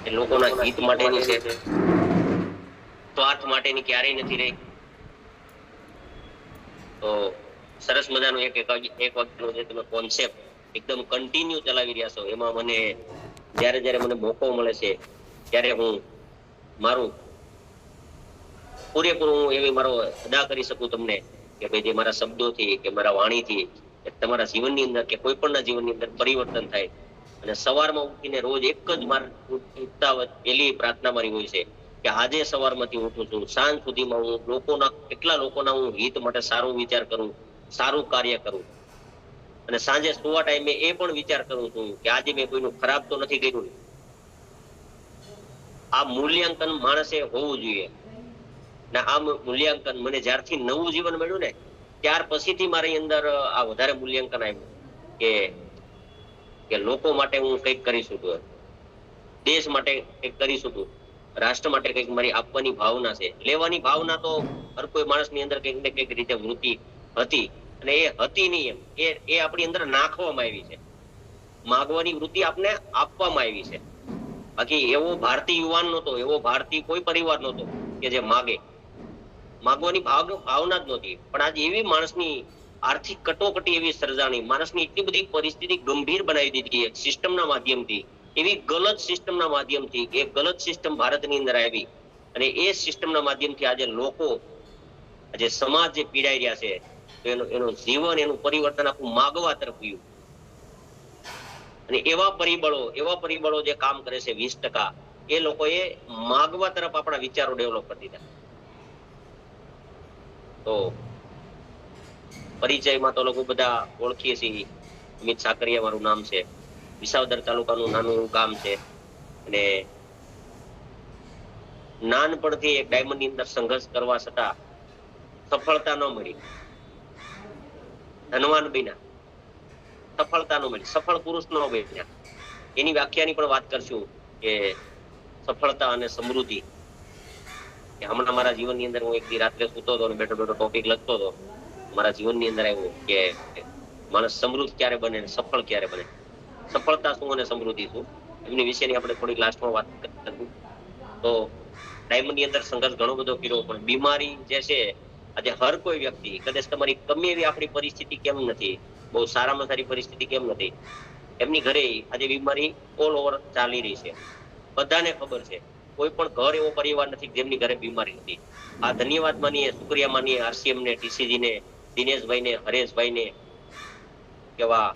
એ લોકોના હિત માટેની છે, સ્વાર્થ માટેની ક્યારેય નથી રહી. તો સરસ મજાનો એક વાક્યનો જે તમે કોન્સેપ્ટ એકદમ કન્ટિન્યુ ચલાવી રહ્યા છો, એમાં મને જ્યારે મને મોકો મળે છે ત્યારે હું મારું પૂરેપૂરું એવી મારો અદા કરી શકું તમને કે ભાઈ જે મારા શબ્દોથી કે મારા વાણીથી તમારા જીવનની અંદર કે કોઈ પણના જીવનની અંદર પરિવર્તન થાય. અને સવારમાં ઉઠીને રોજ એક જ પહેલી પ્રાર્થના મારી હોય છે કે આજે સવારમાંથી ઉઠું છું, સાંજ સુધીમાં હું કેટલા લોકોના હું હિત માટે સારો વિચાર કરું, સારું કાર્ય કરું. અને સાંજે સુવા ટાઈમે એ પણ વિચાર કરું છું કે આજે મેં કોઈનું ખરાબ તો નથી કર્યું. આ મૂલ્યાંકન માણસે હોવું જોઈએ. ને આ મૂલ્યાંકન મને જ્યારથી નવું જીવન મળ્યું ને ત્યાર પછીથી મારી અંદર આ વધારે મૂલ્યાંકન આવ્યું કે લોકો માટે હું કંઈક કરી શકું, દેશ માટે કંઈક કરી શકું, રાષ્ટ્ર માટે કંઈક મારી આપવાની ભાવના છે. લેવાની ભાવના તો હર કોઈ માણસની અંદર કંઈક ને કંઈક રીતે વૃત્તિ હતી, અને એ હતી નહીં એ આપણી અંદર નાખવામાં આવી છે. માગવાની વૃત્તિ આપને આપવામાં આવી છે. બાકી એવો ભારતીય યુવાન નહોતો, એવો ભારતીય કોઈ પરિવાર નહોતો કે જે માગવાની ભાવના જ નહોતી. પણ આજે એવી માણસની આર્થિક કટોકટી એવી સર્જાણી, માણસની એટલી બધી પરિસ્થિતિ ગંભીર બનાવી દીધી એક સિસ્ટમના માધ્યમથી, એવી ગલત સિસ્ટમના માધ્યમથી, એક ગલત સિસ્ટમ ભારતની અંદર આવી અને એ સિસ્ટમના માધ્યમથી આજે લોકો, આજે સમાજ જે પીડાઈ રહ્યા છે, એનું જીવન, એનું પરિવર્તન આખું માગવા તરફ ગયું. અને એવા પરિબળો જે કામ કરે છે 20%, એ લોકોએ માગવા તરફ આપણા વિચારો ડેવલપ કરી દીધા. તો પરિચયમાં તો લોકો બધા ઓળખીએ છીએ. અમિત સાકરિયા મારું નામ છે. વિસાવદર તાલુકાનું નાનું એવું ગામ છે અને નાનપણથી એક ડાયમંડની અંદર સંઘર્ષ કરવા છતાં સફળતા ન મળી. ધનવાન બન્યા, સફળતા ન મળી, સફળ પુરુષ ન બન્યા. એની વ્યાખ્યાની પણ વાત કરશું કે સફળતા અને સમૃદ્ધિ. હમણાં મારા જીવનની અંદર હું એક દી રાત્રે સૂતો હતો અને બેઠો ટોપિક લખતો હતો. મારા જીવનની અંદર આવ્યું કે માણસ સમૃદ્ધ ક્યારે બને, સફળ ક્યારે બને, સફળતા શું અને સમૃદ્ધિ શું, એમની વિશેની આપણે થોડીક લાસ્ટમાં વાત કરીશું. તો ડાયમંડની અંદર સંઘર્ષ ઘણો બધો કર્યો, પણ બીમારી જે છે, આજે હર કોઈ વ્યક્તિ, કદાચ તમારી ગમે એવી આપણી પરિસ્થિતિ કેમ નથી, બહુ સારામાં સારી પરિસ્થિતિ કેમ નથી, એમની ઘરે આજે બીમારી ઓલ ઓવર ચાલી રહી છે. બધાને ખબર છે, કોઈ પણ ઘર એવો પરિવાર નથી જેમની ઘરે બીમારી નથી. આ ધન્યવાદ માનીએ, શુક્રિયા માનીએ આરસીએમ ને, ટીસીજી ને, દિનેશભાઈ ને, હરેશભાઈ ને, એવા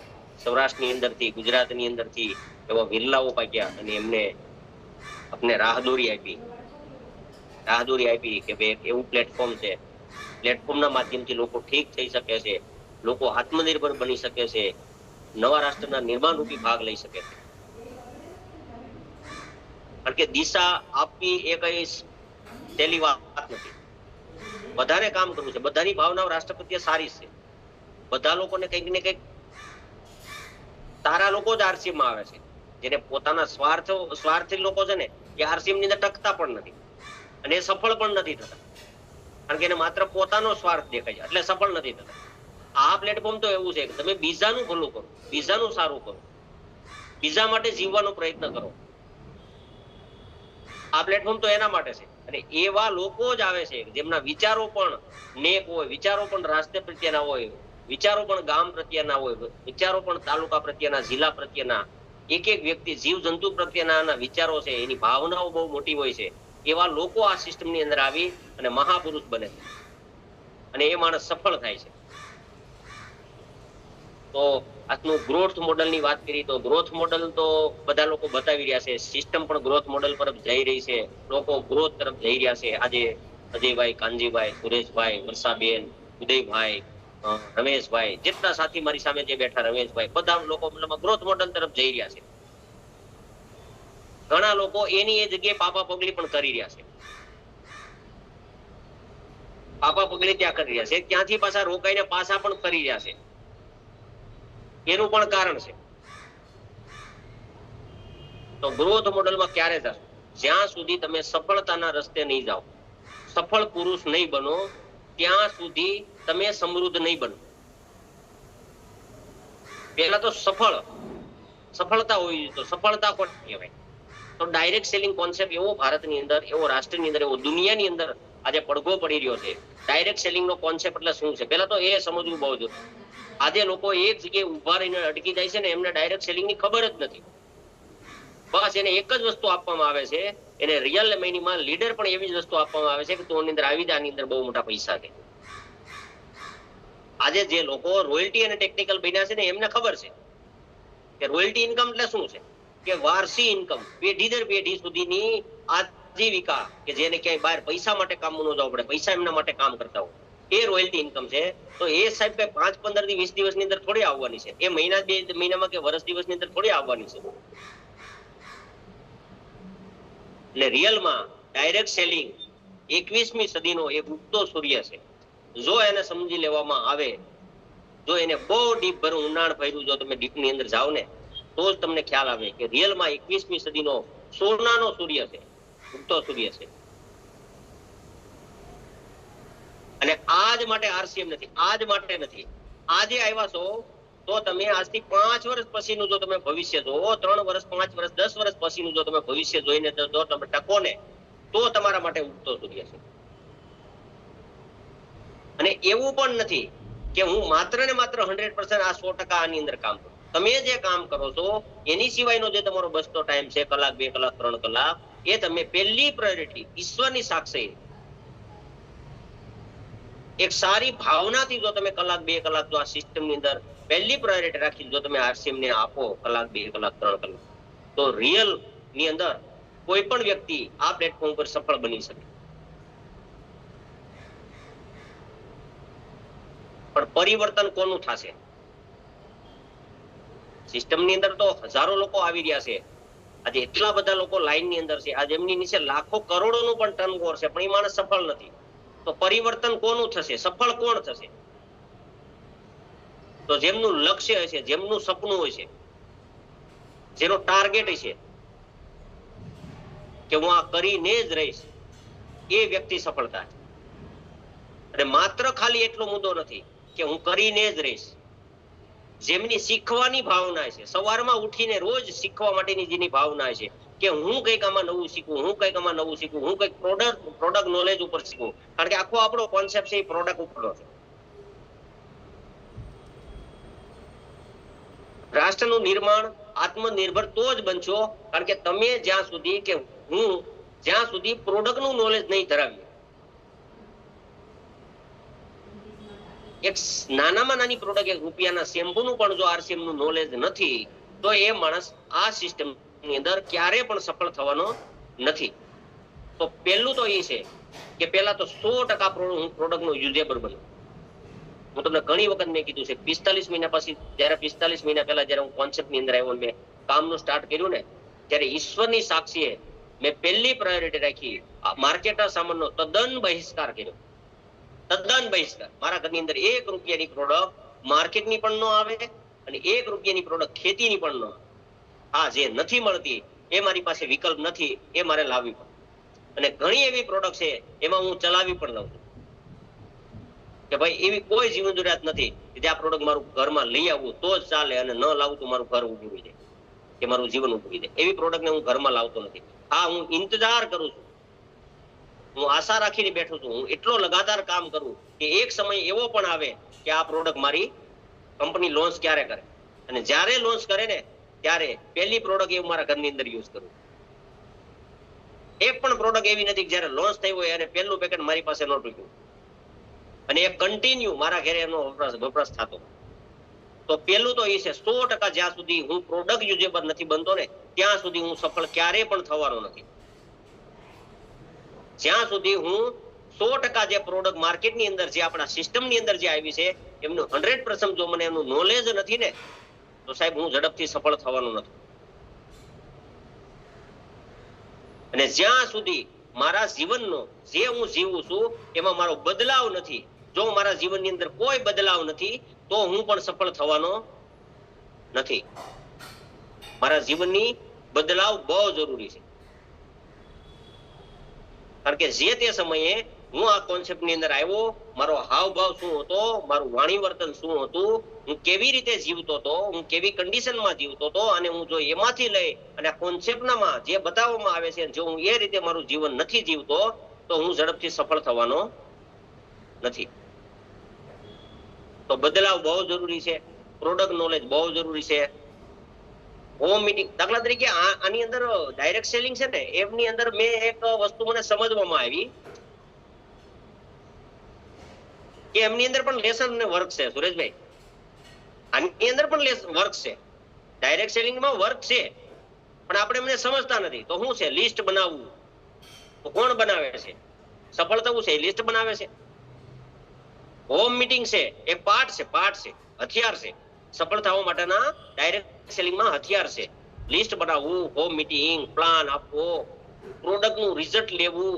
સૌરાષ્ટ્રની અંદરથી, ગુજરાતની અંદરથી એવા વિરલાઓ પાક્યા અને એમને આપણે રાહદોરી આપી કે ભાઈ એવું પ્લેટફોર્મ છે, પ્લેટફોર્મના માધ્યમથી લોકો ઠીક થઈ શકે છે, લોકો આત્મનિર્ભર બની શકે છે, નવા રાષ્ટ્રના નિર્માણ રૂપી ભાગ લઈ શકે છે. કારણ કે દિશા આપવી એ કઈ સહેલી વાત નથી. બધાને કામ કરવું છે, બધાની ભાવનાઓ રાષ્ટ્ર પ્રત્યે સારી છે, બધા લોકોને કંઈક ને કંઈક, તારા લોકો જ આરસીએમમાં આવે છે. જેને પોતાના સ્વાર્થી લોકો છે ને, એ આરસીએમ ની અંદર ટકતા પણ નથી અને એ સફળ પણ નથી થતા. કારણ કે એને માત્ર પોતાનો સ્વાર્થ દેખાય છે, એટલે સફળ નથી થતા. આ પ્લેટફોર્મ તો એવું છે કે તમે બીજાનું ભલું કરો, બીજાનું સારું કરો, બીજા માટે જીવવાનો પ્રયત્ન કરો. આ પ્લેટફોર્મ તો એના માટે છે. અને એવા લોકો જ આવે છે જેમના વિચારો પણ નેક હોય, વિચારો પણ રાષ્ટ્ર પ્રત્યેના હોય, વિચારો પણ ગામ પ્રત્યેના હોય, વિચારો પણ તાલુકા પ્રત્યેના, જિલ્લા પ્રત્યેના, એક એક વ્યક્તિ, જીવ જંતુ પ્રત્યેના વિચારો છે, એની ભાવનાઓ બહુ મોટી હોય છે. એવા લોકો આ સિસ્ટમની અંદર આવી અને મહાપુરુષ બને છે અને એ માણસ સફળ થાય છે. તો આજનું ગ્રોથ મોડલની વાત કરી તો ગ્રોથ મોડલ તો બધા લોકો બતાવી રહ્યા છે, સિસ્ટમ પણ ગ્રોથ મોડલ તરફ જઈ રહી છે, લોકો ગ્રોથ તરફ જઈ રહ્યા છે. આજે અજયભાઈ, કાનજીભાઈ, સુરેશભાઈ, વર્ષાબેન, ઉદયભાઈ, રમેશભાઈ, જેટલા સાથી મારી સામે જે બેઠા રમેશભાઈ, બધા લોકો મતલબ ગ્રોથ મોડલ તરફ જઈ રહ્યા છે. ઘણા લોકો એની એ જગ્યાએ પાપા પગલી પણ કરી રહ્યા છે, પાપા પગલી ત્યાં કરી રહ્યા છે, ત્યાંથી પાછા રોકાઈને પાછા પણ કરી રહ્યા છે. એનું પણ કારણ છે. તો ગ્રોથ મોડલમાં ક્યારે જશો? જ્યાં સુધી તમે સફળતાના રસ્તે નહીં જાઓ, સફળ પુરુષ નહીં બનો, ત્યાં સુધી તમે સમૃદ્ધ નહીં બનો. પહેલા તો સફળતા હોવી જોઈએ. તો સફળતા કોણ કહેવાય? તો ડાયરેક્ટ સેલિંગ કોન્સેપ્ટ એવો ભારતની અંદર, એવો રાષ્ટ્રની અંદર, એવો દુનિયાની અંદર આજે પડઘો પડી રહ્યો છે. ડાયરેક્ટ સેલિંગનો કોન્સેપ્ટ એટલે શું છે, પહેલા તો એ સમજવું બહુ જરૂરી. આજે લોકો એક જગ્યાએ ઉભા રહીને અટકી જાય છે ને, એમને ડાયરેક્ટ સેલિંગની ખબર જ નથી. બસ એને એક જ વસ્તુ આપવામાં આવે છે, એને રિયલ મેનીમાં લીડર પણ એવી જ વસ્તુ આપવામાં આવે છે કે તું આની અંદર આવી જા, આની અંદર બહુ મોટા પૈસા છે. આજે જે લોકો રોયલ્ટી અને ટેકનિકલ બન્યા છે ને, એમને ખબર છે કે રોયલ્ટી ઇન્કમ એટલે શું છે, કે વાર્ષિક ઇન્કમ, પેઢી દર પેઢી સુધીની આજીવિકા, કે જેને ક્યાંય બહાર પૈસા માટે કામ ન જવું પડે, પૈસા એમના માટે કામ કરતા હોય, એ રોયલ્ટી ઇન્કમ છે. તો એ સાહેબ કઈ 5, 15 થી 20 દિવસની અંદર થોડી આવવાની છે, એ મહિના 2 મહિનામાં કે વર્ષ દિવસની અંદર થોડી આવવાની છે. એટલે રિયલમાં ડાયરેક્ટ સેલિંગ 21મી સદીનો એક ઉગતો સૂર્ય છે. જો એને સમજી લેવામાં આવે, જો એને બહુ ડીપ ભરું ઊંડાણ ભર્યું, જો તમે ડીપની અંદર જાઓ ને, તો જ તમને ખ્યાલ આવે કે રિયલમાં 21મી સદીનો સોનાનો સૂર્ય છે, ઉગતો સૂર્ય છે. અને આજ માટે આરસીએમ નથી, આજ માટે નથી. આજે આવ્યા છો તો તમે આજથી 5 વર્ષ પછીનું જો તમે ભવિષ્ય જોવો, 3 વર્ષ, 5 વર્ષ, 10 વર્ષ પછીનું જો તમે ભવિષ્ય જોઈને જો તમે ટકો ને, તો તમારા માટે ઉગતો સૂર્ય છે. અને એવું પણ નથી કે હું માત્ર ને માત્ર 100% આ 100% આની અંદર કામ કરું. તમે જે કામ કરો છો એની સિવાયનો જે તમારો બચતો ટાઈમ છે, કલાક, 2 કલાક, 3 કલાક, એ તમે પહેલી પ્રાયોરિટી ઈશ્વરની સાક્ષી એક સારી ભાવનાથી જો તમે કલાક, 2 કલાક જો આ સિસ્ટમની અંદર પહેલી પ્રાયોરિટી રાખી જો તમે આરસીએમ ને આપો, કલાક, 2 કલાક, 3 કલાક, તો રિયલ ની અંદર કોઈ પણ વ્યક્તિ આ પ્લેટફોર્મ પર સફળ બની શકે. પણ પરિવર્તન કોનું થશે? સિસ્ટમની અંદર તો હજારો લોકો આવી રહ્યા છે, આજે એટલા બધા લોકો લાઈનની અંદર છે, આજે એમની નીચે લાખો કરોડોનું પણ ટર્નઓવર છે, પણ એ માણસ સફળ નથી. તો પરિવર્તન કોનું થશે? સફળ કોણ થશે? તો જેમનું લક્ષ્ય હશે, જેમનું સપનું હશે, જેનો ટાર્ગેટ હશે કે હું આ કરીને જ રહીશ, એ વ્યક્તિ સફળતા છે. અને માત્ર ખાલી એટલો મુદ્દો નથી કે હું કરીને જ રહીશ, જેમની શીખવાની ભાવના છે, સવારમાં ઉઠીને રોજ શીખવા માટેની જેની ભાવના છે કે હું કંઈક આમાં નવું શીખું, હું કંઈક આમાં નવું શીખું, હું કંઈક પ્રોડક્ટ નોલેજ ઉપર શીખું. કારણ કે આખો આપણો કોન્સેપ્ટ છે એ પ્રોડક્ટ ઉપરનો છે. રાષ્ટ્રનું નિર્માણ આત્મનિર્ભર તો જ બનશો, કારણ કે તમે જ્યાં સુધી, કે હું જ્યાં સુધી પ્રોડક્ટનું નોલેજ નહીં ધરાવ્યું, એક નાનામાં નાની પ્રોડક્ટ, એક રૂપિયાના શેમ્પૂનું પણ જો આરસીએમ નું નોલેજ નથી, તો એ માણસ આ સિસ્ટમ ની અંદર ક્યારે પણ સફળ થવાનો નથી. તો પહેલું તો એ છે કે પહેલા તો 100% હું પ્રોડક્ટનો યુઝેબલ બનું. હું તમને ઘણી વખત મેં કીધું છે, 45 મહિના પછી, જયારે 45 મહિના પહેલા જયારે હું કોન્સેપ્ટ ની અંદર આવ્યો, મેં કામનું સ્ટાર્ટ કર્યું ને, ત્યારે ઈશ્વરની સાક્ષીએ મેં પહેલી પ્રાયોરિટી રાખી માર્કેટર સામાનનો તદ્દન બહિષ્કાર કર્યો. તદ્દન બહિષ્કાર. મારા ઘરની અંદર 1 રૂપિયાની પ્રોડક્ટ માર્કેટની પણ ન આવે, અને 1 રૂપિયાની પ્રોડક્ટ ખેતીની પણ ન આવે. હા, જે નથી મળતી એ મારી પાસે વિકલ્પ નથી, એ મારે લાવવી પડે. અને ઘણી એવી પ્રોડક્ટ છે એમાં હું ચલાવી પણ લઉં છું કે ભાઈ એવી કોઈ જીવન જરૂરિયાત નથી કે જે આ પ્રોડક્ટ મારું ઘરમાં લઈ આવવું તો જ ચાલે, અને ન લાવું તો મારું ઘર ઊભું રહી જાય, કે મારું જીવન ઊભું રહી જાય. એવી પ્રોડક્ટને હું ઘરમાં લાવતો નથી. હા, હું ઇંતજાર કરું છું, હું આશા રાખીને બેઠો છું, હું એટલો લગાતાર કામ કરું કે એક સમય એવો પણ આવે કે આ પ્રોડક્ટ મારી કંપની લોન્ચ ક્યારે કરે, અને જ્યારે લોન્ચ કરે ને ત્યારે પહેલી પ્રોડક્ટ એવું મારા ઘરની અંદર યુઝ કરું. એક પણ પ્રોડક્ટ એવી નથી કે જ્યારે લોન્ચ થઈ હોય અને પહેલું પેકેટ મારી પાસે ન ટૂક્યું, અને એ કન્ટિન્યુ મારા ઘરે એનો વપરાશ થતો. તો પહેલું તો એ છે 100% જ્યાં સુધી હું પ્રોડક્ટ યુઝેબલ નથી બનતો ને, ત્યાં સુધી હું સફળ ક્યારેય પણ થવાનો નથી. જ્યાં સુધી હું 100% જે પ્રોડક્ટ માર્કેટની અંદર, જે આપણા સિસ્ટમની અંદર જે આવી છે, એમનું 100% જો મને એનું નોલેજ નથી ને, તો સાહેબ હું ઝડપથી સફળ થવાનો નથી. અને જ્યાં સુધી મારા જીવનનો જે હું જીવું છું એમાં મારો બદલાવ નથી, જો મારા જીવનની અંદર કોઈ બદલાવ નથી, તો હું પણ સફળ થવાનો નથી. મારા જીવનની બદલાવ બહુ જરૂરી છે. કારણ કે જે તે સમયે હું આ કોન્સેપ્ટ ની અંદર આવ્યો, મારો હાવભાવ શું હતો, મારું વાણી વર્તન શું હતું, હું કેવી રીતે જીવતો હતો, હું કેવી કન્ડિશનમાં જીવતો હતો, અને હું જો એમાંથી લઈ અને કોન્સેપ્ટનામાં જે બતાવવામાં આવે છે જો હું એ રીતે મારું જીવન નથી જીવતો તો હું ઝડપથી સફળ થવાનો નથી. તો બદલાવ બહુ જરૂરી છે, પ્રોડક્ટ નોલેજ બહુ જરૂરી છે. હોમ મીટિંગ દાખલા તરીકે આની અંદર ડાયરેક્ટ સેલિંગ છે ને, એમની અંદર મેં એક વસ્તુ મને સમજવામાં આવી કે એમની અંદર પણ લેસન ને વર્ક છે. સુરેશભાઈ, આની અંદર પણ વર્ક છે, ડાયરેક્ટ સેલિંગમાં વર્ક છે, પણ આપણે એમને સમજતા નથી. તો શું છે? લિસ્ટ બનાવવું. તો કોણ બનાવે છે? સફળ થવું છે લિસ્ટ બનાવે છે. હોમ મીટિંગ છે એ પાર્ટ છે, હથિયાર છે. સફળ થવા માટેના ડાયરેક્ટ સેલિંગમાં હથિયાર છે. લિસ્ટ બનાવવું, હોમ મીટિંગ, પ્લાન આપવો, પ્રોડક્ટનું રિઝલ્ટ લેવું,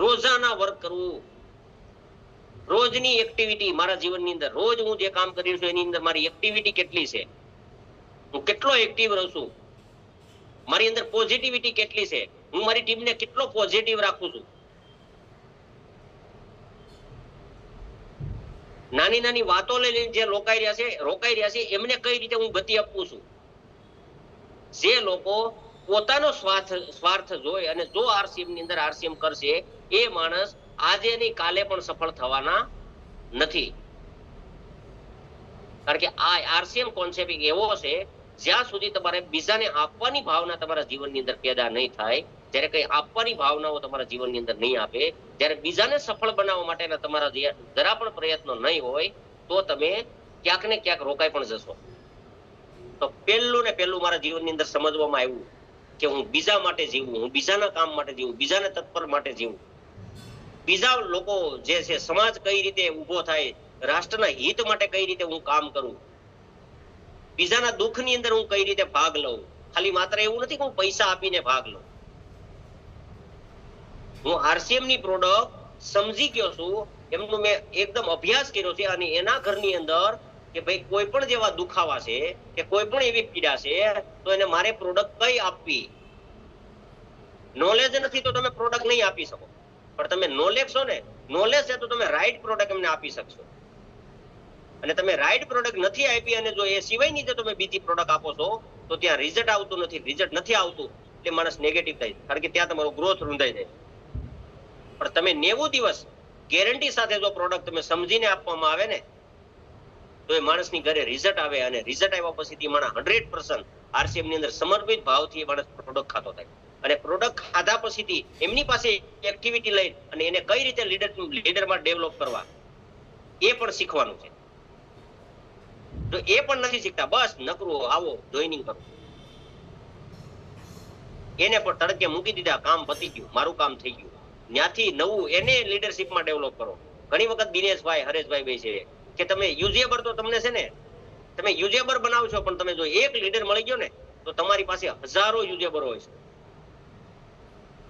રોજાના વર્ક કરવું, રોજની એક્ટિવિટી મારા જીવનની અંદર, રોજ હું જે કામ કરી છું એની અંદર મારી એક્ટિવિટી કેટલી છે, હું કેટલો એક્ટિવ રહું છું, મારી અંદર પોઝિટિવિટી કેટલી છે, હું મારી ટીમને કેટલો પોઝિટિવ રાખું છું, નાની નાની વાતો લઈને જે રોકાઈ રહ્યા છે એમને કઈ રીતે હું ગતિ આપું છું. જે લોકો પોતાનો સ્વાર્થ જોઈ અને જો આરસીએમ ની અંદર આરસીએમ કરશે એ માણસ આજે ની કાલે પણ સફળ થવાના નથી. કારણ કે આ આરસીએમ કોન્સેપ્ટ એવો છે જ્યાં સુધી તમારે બીજાને આપવાની ભાવના તમારા જીવનની અંદર પેદા નહીં થાય, જ્યારે કઈ આપવાની ભાવનાઓ તમારા જીવનની અંદર નહીં આપે, જ્યારે બીજાને સફળ બનાવવા માટેના તમારા જરા પણ પ્રયત્નો નહીં હોય તો તમે ક્યાંક ને ક્યાંક રોકાઈ પણ જશો. તો પહેલું ને પહેલું મારા જીવનની અંદર સમજવામાં આવ્યું કે હું બીજા માટે જીવું, હું બીજાના કામ માટે જીવું, બીજાને તત્પર માટે જીવું. બીજા લોકો જે છે, સમાજ કઈ રીતે ઉભો થાય, રાષ્ટ્રના હિત માટે કઈ રીતે હું કામ કરું, બીજાના દુઃખની અંદર હું કઈ રીતે ભાગ લઉં. ખાલી માત્ર એવું નથી કે હું પૈસા આપીને ભાગ લઉં. હું આરસીએમ ની પ્રોડક્ટ સમજી ગયો છું, એમનો મેં એકદમ અભ્યાસ કર્યો છે, અને એના ઘરની અંદર કે ભાઈ કોઈ પણ જેવા દુખાવા છે કે કોઈ પણ એવી પીડા છે તો એને મારે પ્રોડક્ટ કઈ આપવી. નોલેજ નથી તો તમે પ્રોડક્ટ નહીં આપી શકો, પણ તમે નોલેજ છો ને, નોલેજ છે તો તમે રાઈટ પ્રોડક્ટ એમને આપી શકશો. અને તમે રાઈટ પ્રોડક્ટ નથી આપી અને જો એ સિવાયની જો તમે બીજી પ્રોડક્ટ આપો છો તો ત્યાં રિઝલ્ટ આવતું નથી. રિઝલ્ટ નથી આવતું એટલે માણસ નેગેટિવ થાય, કારણ કે ત્યાં તમારો ગ્રોથ રૂંધાઈ જાય. પણ તમે 90 દિવસ ગેરંટી સાથે જો પ્રોડક્ટ તમે સમજીને આપવામાં આવે ને તો એ માણસની ઘરે રિઝલ્ટ આવે, અને રિઝલ્ટ આવ્યા પછી માણસ 100% આરસીએમ ની અંદર સમર્પિત ભાવથી માણસ પ્રોડક્ટ ખાતો થાય. અને પ્રોડક્ટ ખાધા પછી એમની પાસે એક્ટિવિટી લઈ અને એને કઈ રીતે લીડરમાં ડેવલપ કરવા એ પણ શીખવાનું છે. તો એ પણ નથી શીખતા, બસ નકરું આવો જોઈનિંગ કરો, એને પણ તડકે મૂકી દીધા, કામ પતી ગયું, મારું કામ થઈ ગયું. ત્યાંથી નવું એને લીડરશિપમાં ડેવલપ કરો. ઘણી વખત દિનેશભાઈ, હરેશભાઈ ભાઈ છે કે તમે યુઝેબર, તો તમને છે ને તમે યુઝેબર બનાવશો, પણ તમે જો એક લીડર મળી ગયો ને તો તમારી પાસે હજારો યુઝેબર હોય છે,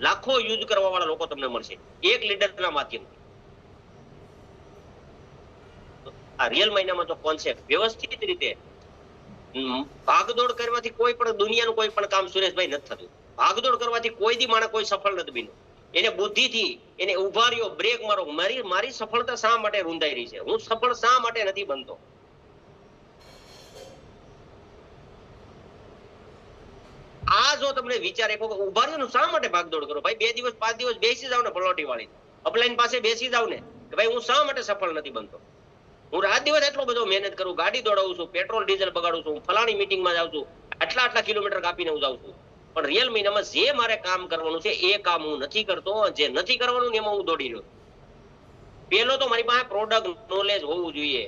લાખો યુઝ કરવા વાળા લોકો તમને મળશે એક લીડરના માધ્યમથી. આ રિયલ મહિનામાં તો કોન્સેપ્ટ વ્યવસ્થિત રીતે ભાગદોડ કરવાથી કોઈ પણ દુનિયાનું કોઈ પણ કામ સુરેશભાઈ નથી થતું. ભાગદોડ કરવાથી કોઈ દી માણસ કોઈ સફળ નથી બન્યું. એને બુદ્ધિથી એને ઉભા રહ્યો, બ્રેક મારો, મારી સફળતા શા માટે રૂંધાઈ રહી છે, હું સફળ શા માટે નથી બનતો. આ જો તમને વિચાર એક વખત ઉભા રહ્યો ને, શા માટે ભાગદોડ કરો ભાઈ? 2 દિવસ 5 દિવસ બેસી જાવ ને પલોટી વાળી અપલાઈન પાસે બેસી જાવ ને કે ભાઈ હું શા માટે સફળ નથી બનતો. હું રાત દિવસ એટલો બધો મહેનત કરું, ગાડી દોડાવું છું, પેટ્રોલ ડીઝલ બગાડું છું, ફલાણી મીટિંગમાં જાઉં છું, આટલા કિલોમીટર કાપીને હું જાઉં છું, પણ રિયલ મહિનામાં જે મારે કામ કરવાનું છે એ કામ હું નથી કરતો. જે નથી કરવાનું એમાં હું દોડી રહ્યો. પેલો તો મારી પાસે પ્રોડક્ટ નોલેજ હોવું જોઈએ.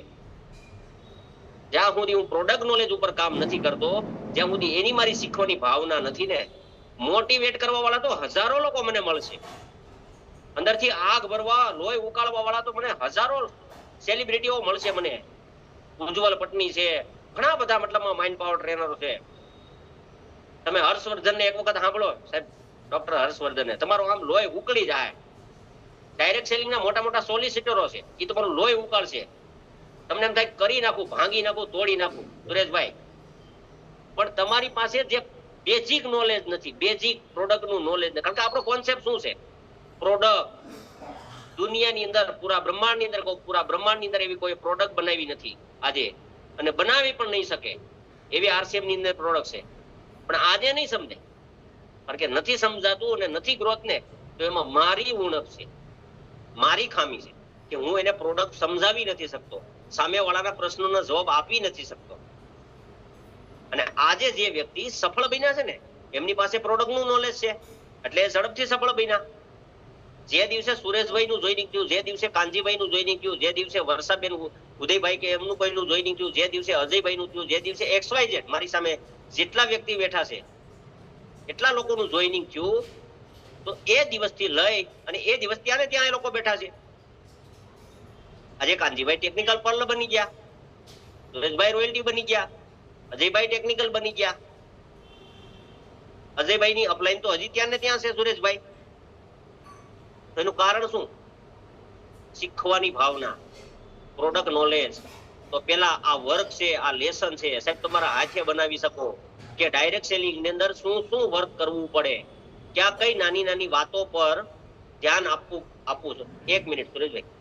જ્યાં સુધી હું પ્રોડક્ટ નોલેજ ઉપર કામ નથી કરતો, જ્યાં સુધી એની મારી શીખવાની ભાવના નથી ને, મોટિવેટ કરવા વાળા તો હજારો લોકો મને મળશે, અંદરથી આગ ભરવા, લોહી ઉકાળવા વાળા તો મને હજારો સેલિબ્રિટીઓ મળશે. મને ઉજ્જવલ પટની છે, ઘણા બધા મતલબમાં માઇન્ડ પાવર ટ્રેનરો છે. તમે હર્ષવર્ધન ને એક વખત સાંભળો, સાહેબ ડોક્ટર હર્ષવર્ધન, તમારું આમ લોહી ઉકળી જાય. ડાયરેક્ટ સેલિંગ ના મોટા મોટા સોલિસિટરો છે, એ તમારું લોહી ઉકાળશે. તમને એમ થાય કરી નાખું, ભાંગી નાખું, તોડી નાખું સુરેશભાઈ, પણ તમારી પાસે જે બેઝિક નોલેજ નથી, બેઝિક પ્રોડક્ટ નું નોલેજ નથી. કારણ કે આપણો કોન્સેપ્ટ શું છે, પ્રોડક્ટ દુનિયાની અંદર, પૂરા બ્રહ્માંડની અંદર, પૂરા બ્રહ્માંડની અંદર એવી કોઈ પ્રોડક્ટ બનાવી નથી આજે, અને બનાવી પણ નહીં શકે એવી આરસીએમ ની અંદર પ્રોડક્ટ છે. પણ આજે નહીં સમજે, કારણ કે નથી સમજાતું અને નથી ગ્રોથ ને, તો એમાં મારી ઉણપ છે, મારી ખામી છે કે હું એને પ્રોડક્ટ સમજાવી નથી શકતો, સામેવાળાના પ્રશ્નોનો જવાબ આપી નથી શકતો. અને આજે જે વ્યક્તિ સફળ બન્યા છે ને, એમની પાસે પ્રોડક્ટ નું નોલેજ છે એટલે ઝડપથી સફળ બન્યા. જે દિવસે સુરેશભાઈ નું જોઈનિંગ થયું, જે દિવસે કાનજીભાઈ નું જોઈનિંગ થયું, જે દિવસે વર્ષાબેન ઉદયભાઈ કે એમનું કોઈનું જોઈનિંગ થયું, જે દિવસે અજયભાઈ નું થયું, જે દિવસે XYZ મારી સામે જેટલા વ્યક્તિ બેઠા છે એટલા લોકોનું જોઈનિંગ થયું, તો એ દિવસથી લઈ અને એ દિવસ ત્યાં ત્યાં એ લોકો બેઠા છે. આજે કાનજીભાઈ ટેકનિકલ પર્લ બની ગયા, સુરેશભાઈ રોયલ્ટી બની ગયા, અજયભાઈ ટેકનિકલ બની ગયા. અજયભાઈ ની અપલાઈન તો હજી ત્યાં ને ત્યાં છે સુરેશભાઈ. તો એનું કારણ શું? શીખવાની ભાવના, પ્રોડક્ટ નોલેજ. તો પેલા આ વર્ક છે, આ લેસન છે, સાહેબ તમારા હાથે બનાવી શકો કે ડાયરેક્ટ સેલિંગ ની અંદર શું શું વર્ક કરવું પડે, ક્યાં કઈ નાની નાની વાતો પર ધ્યાન આપવું છે. 1 મિનિટ સુરેશભાઈ.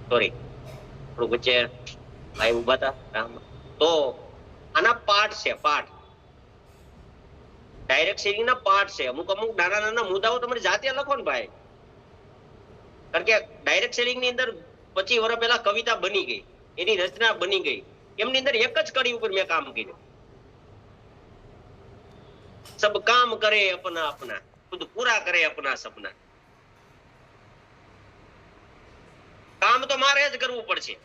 સોરી, થોડું વચ્ચે ભાઈ ઉભા હતા. તો આના પાર્ટ છે, પાર્ટ ડાયરેક્ટ સેલિંગ ના પાર્ટ છે. અમુક નાના નાના મુદ્દાઓ તમારી જાતે લખો ને ભાઈ, કારણ કે ડાયરેક્ટ સેલિંગ ની અંદર 25 વર્ષ પહેલા કવિતા બની ગઈ, એની રચના બની ગઈ. એમની અંદર એક જ કડી ઉપર મેં કામ કર્યું. સબ કામ કરે અપના અપના, ખુદ પૂરા કરે અપના સપના. કામ તો મારે જ કરવું પડશે,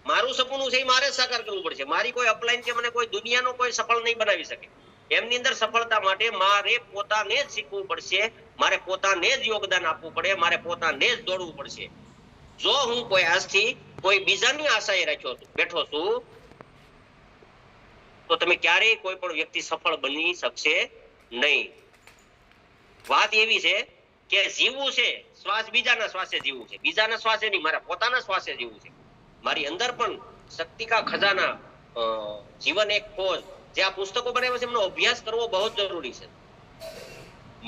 મારું સપનું છે મારે જ સાકાર કરવું પડશે. મારી કોઈ અપલાઈન કે મને કોઈ દુનિયાનો કોઈ સફળ નહીં બનાવી શકે. એમની અંદર સફળતા માટે મારે પોતાને જ શીખવું પડશે, મારે પોતાને જ યોગદાન આપવું પડે, મારે પોતાને જ દોડવું પડશે. જો હું કોઈ આજથી કોઈ બીજાની આશાએ બેઠો છું, તો તમે ક્યારેય કોઈ પણ વ્યક્તિ સફળ બની શકશે નહીં. વાત એવી છે કે જીવવું છે, શ્વાસ બીજાના શ્વાસે જીવવું છે, બીજાના શ્વાસે નહીં, મારા પોતાના શ્વાસે જીવવું છે. મારી અંદર પણ શક્તિ કા ખજાના, જીવન એક ખોજ, જે આ પુસ્તકો બનાવ્યા છે એમનો અભ્યાસ કરવો બહુ જ જરૂરી છે.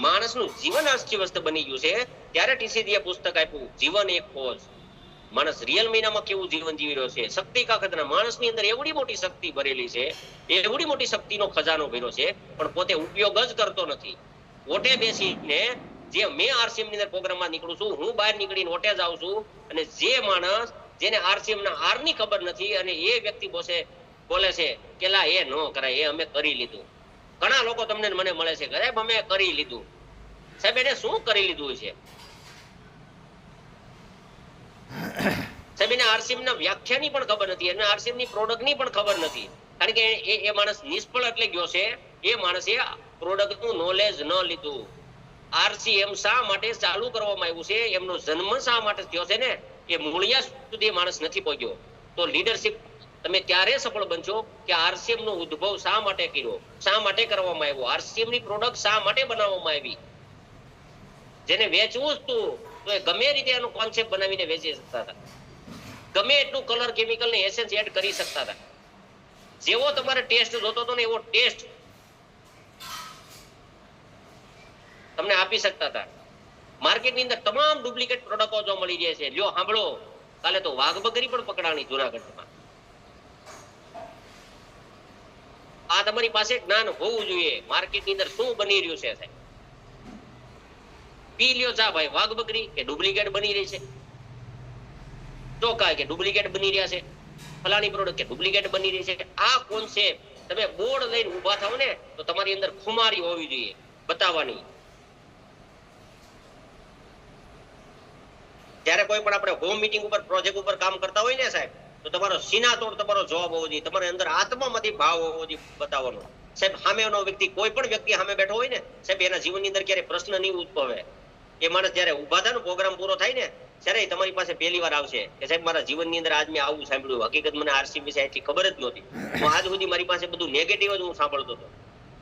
માણસનું જીવન અસ્તવ્યસ્ત બની ગયું છે ત્યારે TCD પુસ્તક આપ્યું, જીવન એક ખોજ. માણસ રિયલ મહિનામાં કેવું જીવન જીવી રહ્યો છે, શક્તિ કા ખજાના. માણસની અંદર એવડી મોટી શક્તિ ભરેલી છે, એવડી મોટી શક્તિનો ખજાનો ભર્યો છે, પણ પોતે ઉપયોગ જ કરતો નથી. ઓટે બેસીને, જે મેં આરસીએમ ની અંદર પ્રોગ્રામમાં નીકળું છું, હું બહાર નીકળીને ઓટે જાઉં છું, અને જે માણસ જેને આરસીએમ ના આર ની ખબર નથી અને એ વ્યક્તિ બોલે છે કે લા એ ન કરાય, એ અમે કરી લીધું. ઘણા લોકો તમને મને મળે છે કે સાહેબ અમે કરી લીધું. સાહેબ એને શું કરી લીધું છે? સાહેબ એને આરસીએમ ના વ્યાખ્યાની પણ ખબર નથી, એને આરસીએમ ની પ્રોડક્ટ ની પણ ખબર નથી. કારણ કે એ માણસ નિષ્ફળ એટલે ગયો છે, એ માણસે પ્રોડક્ટ નું નોલેજ ન લીધું. આરસીએમ શા માટે ચાલુ કરવામાં આવ્યું છે, એમનો જન્મ શા માટે થયો છે ને, એ મૂળિયા સુધી માણસ નથી પહોંચ્યો. તો લીડરશિપ તમે ત્યારે સફળ બનશો કે આરસીએમ નો ઉદ્ભવ શા માટે કર્યો, શા માટે કરવામાં આવ્યો, આરસીએમ ની પ્રોડક્ટ શા માટે બનાવવામાં આવી. જેને વેચવું જ તું, તો એ ગમે રીતે એનો કોન્સેપ્ટ બનાવીને વેચી શકતા હતા, ગમે એટલું કલર કેમિકલ ને એસેન્સ એડ કરી શકતા હતા. જેવો તમારે ટેસ્ટ જોતો હતો ને એવો ટેસ્ટ તમને આપી શકતા હતા. માર્કેટની અંદર તમામ ડુપ્લિકેટ પ્રોડક્ટો જો મળી જાય છે. લ્યો સાંભળો, કાલે તો વાઘ બકરી પણ પકડાણી જુનાગઢમાં. આ તમારી પાસે જ્ઞાન હોવું જોઈએ, માર્કેટની અંદર શું બની રહ્યું છે. સાહેબ પી લ્યો ચા ભાઈ, વાઘ બકરી કે ડુપ્લિકેટ બની રહી છે, ચોખા કે ડુપ્લિકેટ બની રહ્યા છે, ફલાણી પ્રોડક્ટ કે ડુપ્લિકેટ બની રહી છે. આ કોન્સેપ્ટ તમે બોર્ડ લઈને ઉભા થાવ ને, તો તમારી અંદર ખુમારી હોવી જોઈએ બતાવવાની. જ્યારે કોઈ પણ આપણે હોમ મીટિંગ ઉપર પ્રોજેક્ટ ઉપર કામ કરતા હોય ને સાહેબ, તો તમારો સીનાતોડ તમારો જવાબ હોવો જોઈએ, તમારી અંદર આત્મામાંથી ભાવ હોવો જોઈએ બતાવવાનો. સાહેબ સામેનો વ્યક્તિ, કોઈ પણ વ્યક્તિ સામે બેઠો હોય ને સાહેબ, એના જીવનની અંદર ક્યારે પ્રશ્ન નહીં ઉદ્ભવે. એ માણસ જયારે ઉભા થાય ને, પ્રોગ્રામ પૂરો થાય ને, ત્યારે તમારી પાસે પહેલી વાર આવશે કે સાહેબ મારા જીવનની અંદર આજ મેં આવું સાંભળ્યું. હકીકત મને આરસીએમ વિશે એટલી ખબર જ નહોતી. હું આજ સુધી મારી પાસે બધું નેગેટિવ જ હું સાંભળતો હતો.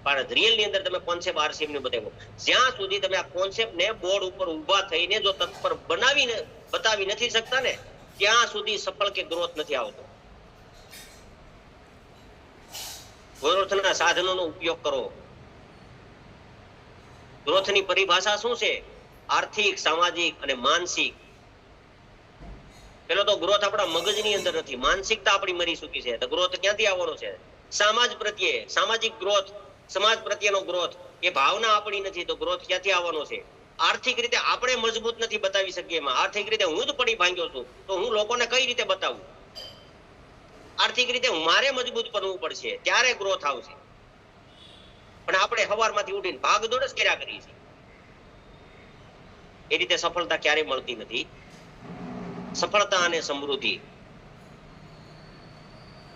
પણ રિયલ ની અંદર તમે કોન્સેપ્ટ આરસીએમ ને બતાવ્યો, જ્યાં સુધી તમે આ કોન્સેપ્ટ ને બોર્ડ ઉપર ઉભા થઈને જો તત્પર બનાવીને બતાવી નથી શકતા ને ત્યાં સુધી સફળ કે ગ્રોથ નથી આવતો. ગ્રોથના સાધનોનો ઉપયોગ કરો. ગ્રોથની પરિભાષા શું છે? આર્થિક, સામાજિક અને માનસિક. પેલો તો ગ્રોથ આપણા મગજની અંદર નથી, માનસિકતા આપણી મરી ચૂકી છે. તો ગ્રોથ ક્યાંથી આવવાનો છે? સમાજ પ્રત્યે, સામાજિક ગ્રોથ, સમાજ પ્રત્યેનો ગ્રોથ, એ ભાવના આપણી નથી તો ગ્રોથ ક્યાંથી આવવાનો છે? આર્થિક રીતે આપણે મજબૂત નથી બતાવી શકીએ એમાં. આર્થિક રીતે હું જ પડી ભાંગ્યો છું તો હું લોકોને કઈ રીતે બતાવું? આર્થિક રીતે મારે મજબૂત બનવું પડશે ત્યારે ગ્રોથ આવશે. પણ આપણે સવારમાંથી ઉઠીને ભાગદોડ જ કર્યા કરીએ છીએ. એ રીતે સફળતા ક્યારેય મળતી નથી. સફળતા અને સમૃદ્ધિ.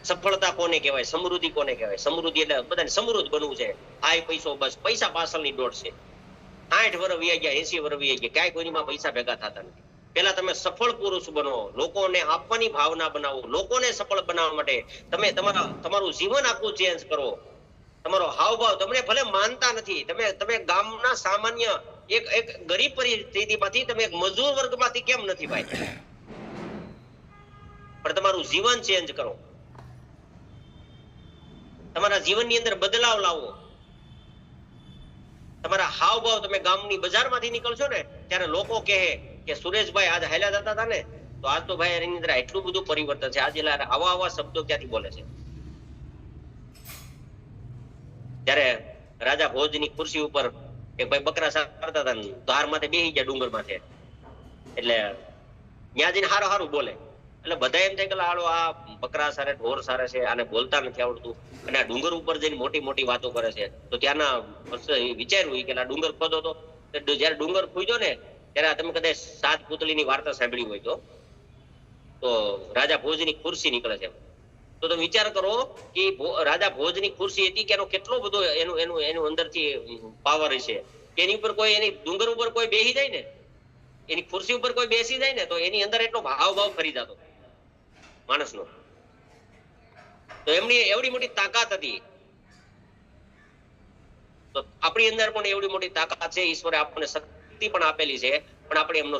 સફળતા કોને કહેવાય? સમૃદ્ધિ કોને કહેવાય? સમૃદ્ધિ એટલે બધાને સમૃદ્ધ બનવું છે. આય પૈસો, બસ પૈસા પાછળની દોડ છે. 60 વર્ષ વી ગયા, 80 વર્ષ વી ગયા, ક્યાંય કોઈમાં પૈસા ભેગા થતા નથી. પેલા તમે સફળ પુરુષ બનો, લોકોને આપવાની ભાવના બનાવો, લોકોને સફળ બનાવવા માટે તમે તમારું જીવન આખું ચેન્જ કરો. તમારો હાવભાવ, તમને ભલે માનતા નથી, તમે ગામના સામાન્ય એક ગરીબ પરિસ્થિતિમાંથી તમે એક મજૂર વર્ગમાંથી કેમ નથી ભાઈ, પણ તમારું જીવન ચેન્જ કરો. તમારા જીવનની અંદર બદલાવ લાવો. તમારા હાવભાવ, તમે ગામની બજારમાંથી નીકળશો ને ત્યારે લોકો કહે કે સુરેશભાઈ આજ હાલ્યા જતા હતા ને તો આજ તો ભાઈ એની અંદર એટલું બધું પરિવર્તન છે. આજે આવા શબ્દો ક્યાંથી બોલે છે? ત્યારે રાજા ભોજની ખુરશી ઉપર એક ભાઈ બકરા સારતા હતા, ધાર માથે બેસી ગયા ડુંગર માથે. એટલે ત્યાં જઈને હારું હારું બોલે. એટલે બધા એમ થાય કે હાલો આ બકરા સારે, ઢોર સારે છે, આને બોલતા નથી આવડતું અને આ ડુંગર ઉપર જઈને મોટી મોટી વાતો કરે છે. તો ત્યાંના વિચાર્યું કે આ ડુંગર ખોદો તો જયારે ડુંગર ખોદ્યો ને ત્યારે તમે કદાચ 7 પૂતળીની વાર્તા સાંભળી હોય તો રાજા ભોજની ખુરશી નીકળે છે. તો તમે વિચાર કરો કે રાજા ભોજની ખુરશી હતી કે એનો કેટલો બધો એનું અંદરથી પાવર છે. એની ઉપર કોઈ, એની ડુંગર ઉપર કોઈ બેસી જાય ને, એની ખુરશી ઉપર કોઈ બેસી જાય ને તો એની અંદર એટલો ભાવ ફરી જતો માણસનો. તો એમની એવડી મોટી તાકાત હતી. તો આપણી અંદર પણ એવડી મોટી તાકાત છે. ઈશ્વરે આપણને શક્તિ પણ આપેલી છે, પણ આપણે એમનો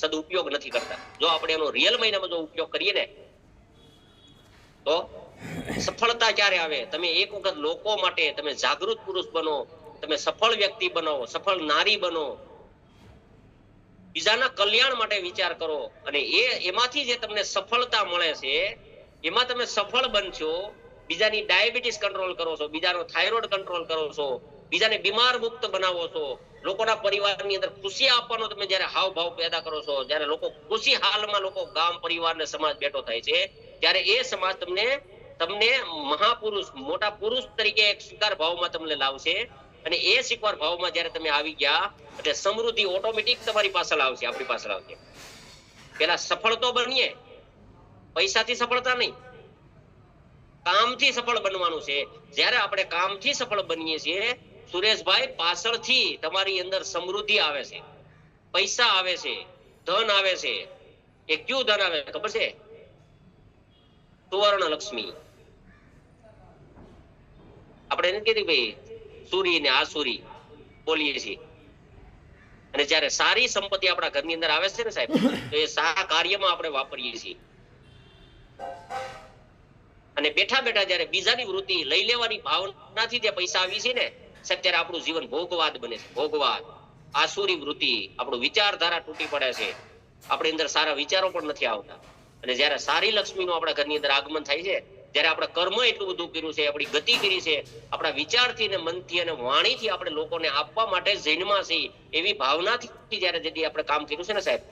સદુપયોગ નથી કરતા. જો આપણે એનો રિયલ મહિનામાં જો ઉપયોગ કરીએ ને તો સફળતા ક્યારે આવે? તમે એક વખત લોકો માટે તમે જાગૃત પુરુષ બનો, તમે સફળ વ્યક્તિ બનો, સફળ નારી બનો, બીજાના કલ્યાણ માટે વિચાર કરો અને એમાંથી જે તમને સફળતા મળે છે એમાં તમે સફળ બનશો. બીજાની ડાયાબિટીસ કંટ્રોલ કરો છો, બીજાનો થાઇરોઇડ કંટ્રોલ કરો છો, બીજાને બીમાર મુક્ત બનાવો છો, લોકોના પરિવારની અંદર ખુશી આપવાનો તમે જયારે હાવભાવ પેદા કરો છો, જયારે લોકો ખુશી હાલમાં લોકો ગામ, પરિવાર ને સમાજ બેઠો થાય છે ત્યારે એ સમાજ તમને મહાપુરુષ, મોટા પુરુષ તરીકે એક સ્વીકાર ભાવમાં તમને લાવશે. અને એ સ્વીકાર ભાવમાં જયારે તમે આવી ગયા એટલે સમૃદ્ધિ ઓટોમેટિક તમારી પાછળ આવશે, આપણી પાછળ આવશે. પેલા સફળ તો બનીએ, પૈસાથી સફળતા નહીં, કામથી સફળ બનવાનું છે. જ્યારે આપણે કામથી સફળ બનીએ છીએ સુરેશભાઈ, પાછળથી તમારી અંદર સમૃદ્ધિ આવે છે, પૈસા આવે છે, ધન આવે છે. એ ક્યું ધન આવે ખબર છે? સુવર્ણ લક્ષ્મી. આપણે નથી કીધું ભાઈ સુરી ને આસુરી બોલીએ છીએ. અને જયારે સારી સંપત્તિ આપણા ઘરની અંદર આવે છે ને સાહેબ, તો એ સારા કાર્યમાં આપણે વાપરીએ છીએ. અને બેઠા બેઠા જયારે બીજાની વૃત્તિ લઈ લેવાની ભાવનાથી જે પૈસા આવી છે ને સાહેબ, ત્યારે આપણું જીવન ભોગવાદ બને છે. ભોગવાદ, આસુરી વૃત્તિ, આપણું વિચારધારા તૂટી પડે છે, આપણી અંદર સારા વિચારો પણ નથી આવતા. અને જયારે સારી લક્ષ્મીનું આપણા ઘરની અંદર આગમન થાય છે, જયારે આપણે કર્મ એટલું બધું કર્યું છે, આપણી ગતિ કરી છે, આપણા વિચારથી ને મનથી અને વાણીથી આપણે લોકોને આપવા માટે જન્મા છે એવી ભાવનાથી જયારે જેથી આપણે કામ કર્યું છે ને સાહેબ,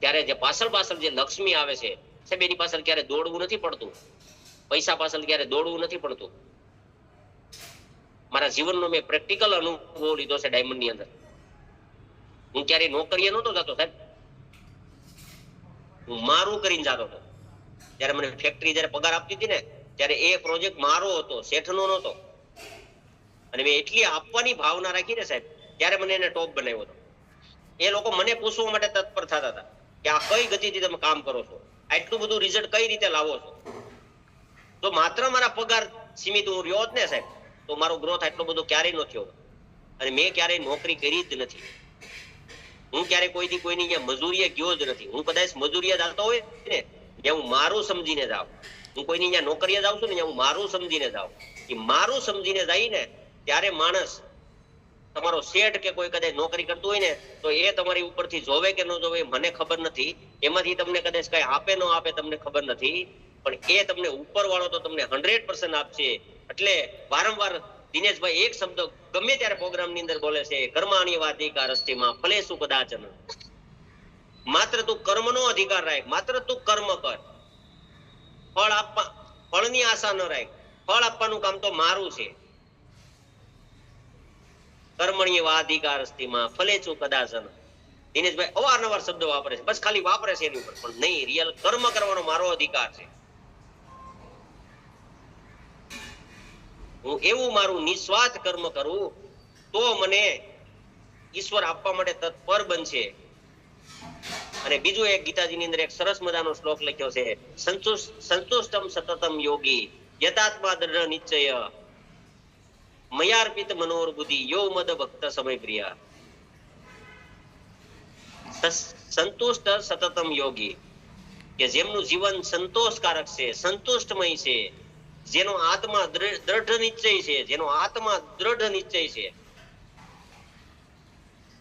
ત્યારે જે પાછળ જે લક્ષ્મી આવે છે સાહેબ, એની પાછળ ક્યારે દોડવું નથી પડતું, પૈસા પાછળ ક્યારે દોડવું નથી પડતું. મારા જીવનનો મેં પ્રેક્ટિકલ અનુભવ લીધો છે ડાયમંડ ની અંદર. હું ક્યારે નોકરીએ નહોતો જતો સાહેબ, હું મારું કરીને જતો હતો. જયારે મને ફેક્ટરી જયારે પગાર આપતી હતી ને ત્યારે એ પ્રોજેક્ટ મારો હતો, શેઠનો નહોતો. અને મેં એટલી આપવાની ભાવના રાખી ને સાહેબ, ત્યારે મને એને ટોપ બનાવ્યો હતો. એ લોકો મને પૂછવા માટે તત્પર થતા હતા કે આ કઈ ગતિથી તમે કામ કરો છો, આટલું બધું રિઝલ્ટ કઈ રીતે લાવો છો. તો માત્ર મારા પગાર સીમિત હું રહ્યો જ ને સાહેબ, તો તો મારો ગ્રોથ આટલો બધો ક્યારેય ન થયો. અને મેં ક્યારેય નોકરી કરી જ નથી. હું ક્યારેય કોઈથી કોઈની અહીંયા મજૂરીએ ગયો જ નથી. હું કદાચ મજૂરીએ જતો હોય ને ત્યાં હું મારું સમજીને જાઉં. હું કોઈની અહીંયા નોકરીએ જાઉં છું ને હું મારું સમજીને જાઉં. એ મારું સમજીને જાય ને ત્યારે માણસ તમારો શેઠ કે કોઈ કદાચ નોકરી કરતું હોય ને તો એ તમારી ઉપરથી જોવે કે ન જોવે મને ખબર નથી. એમાંથી તમને કદાચ કઈ આપે ન આપે તમને ખબર નથી, પણ એ તમને ઉપરવાળો તો તમને 100% આપશે. એટલે વારંવાર દિનેશભાઈ એક શબ્દ ગમે ત્યારે પ્રોગ્રામની અંદર બોલે છે, કર્માણી વાધિકાર અસ્તિમાં ફલેસુ કદાચન. માત્ર તું કર્મનો અધિકાર રાખ, માત્ર તું કર્મ કર. ફળની આશા ન રાખ. ફળ આપવાનું કામ તો મારું છે. કર્મણીય વાધિકાર અસ્તિમાં ફલેસુ કદાચન. દિનેશભાઈ અવારનવાર શબ્દ વાપરે છે, બસ ખાલી વાપરે છે એની ઉપર, પણ નહીં, રિયલ કર્મ કરવાનો મારો અધિકાર છે. હું એવું મારું નિસ્વાર્થ કર્મ કરું તો મને ઈશ્વર આપવા માટે તત્પર બનશે. અને બીજું એક ગીતાજીની અંદર એક સરસ મજાનો શ્લોક લખ્યો છે, સંતુષ્ટમ સતતમ યોગી યતાત્મા દ્રઢ નિશ્ચય મયાર્પિત મનોર બુદ્ધિ યો મદ ભક્ત સમય પ્રિય. સંતુષ્ટ સતતમ યોગી, કે જેમનું જીવન સંતોષકારક છે, સંતુષ્ટમય છે, જેનો આત્મા દ્રઢ નિશ્ચય છે, જેનો આત્મા દ્રઢ નિશ્ચય છે.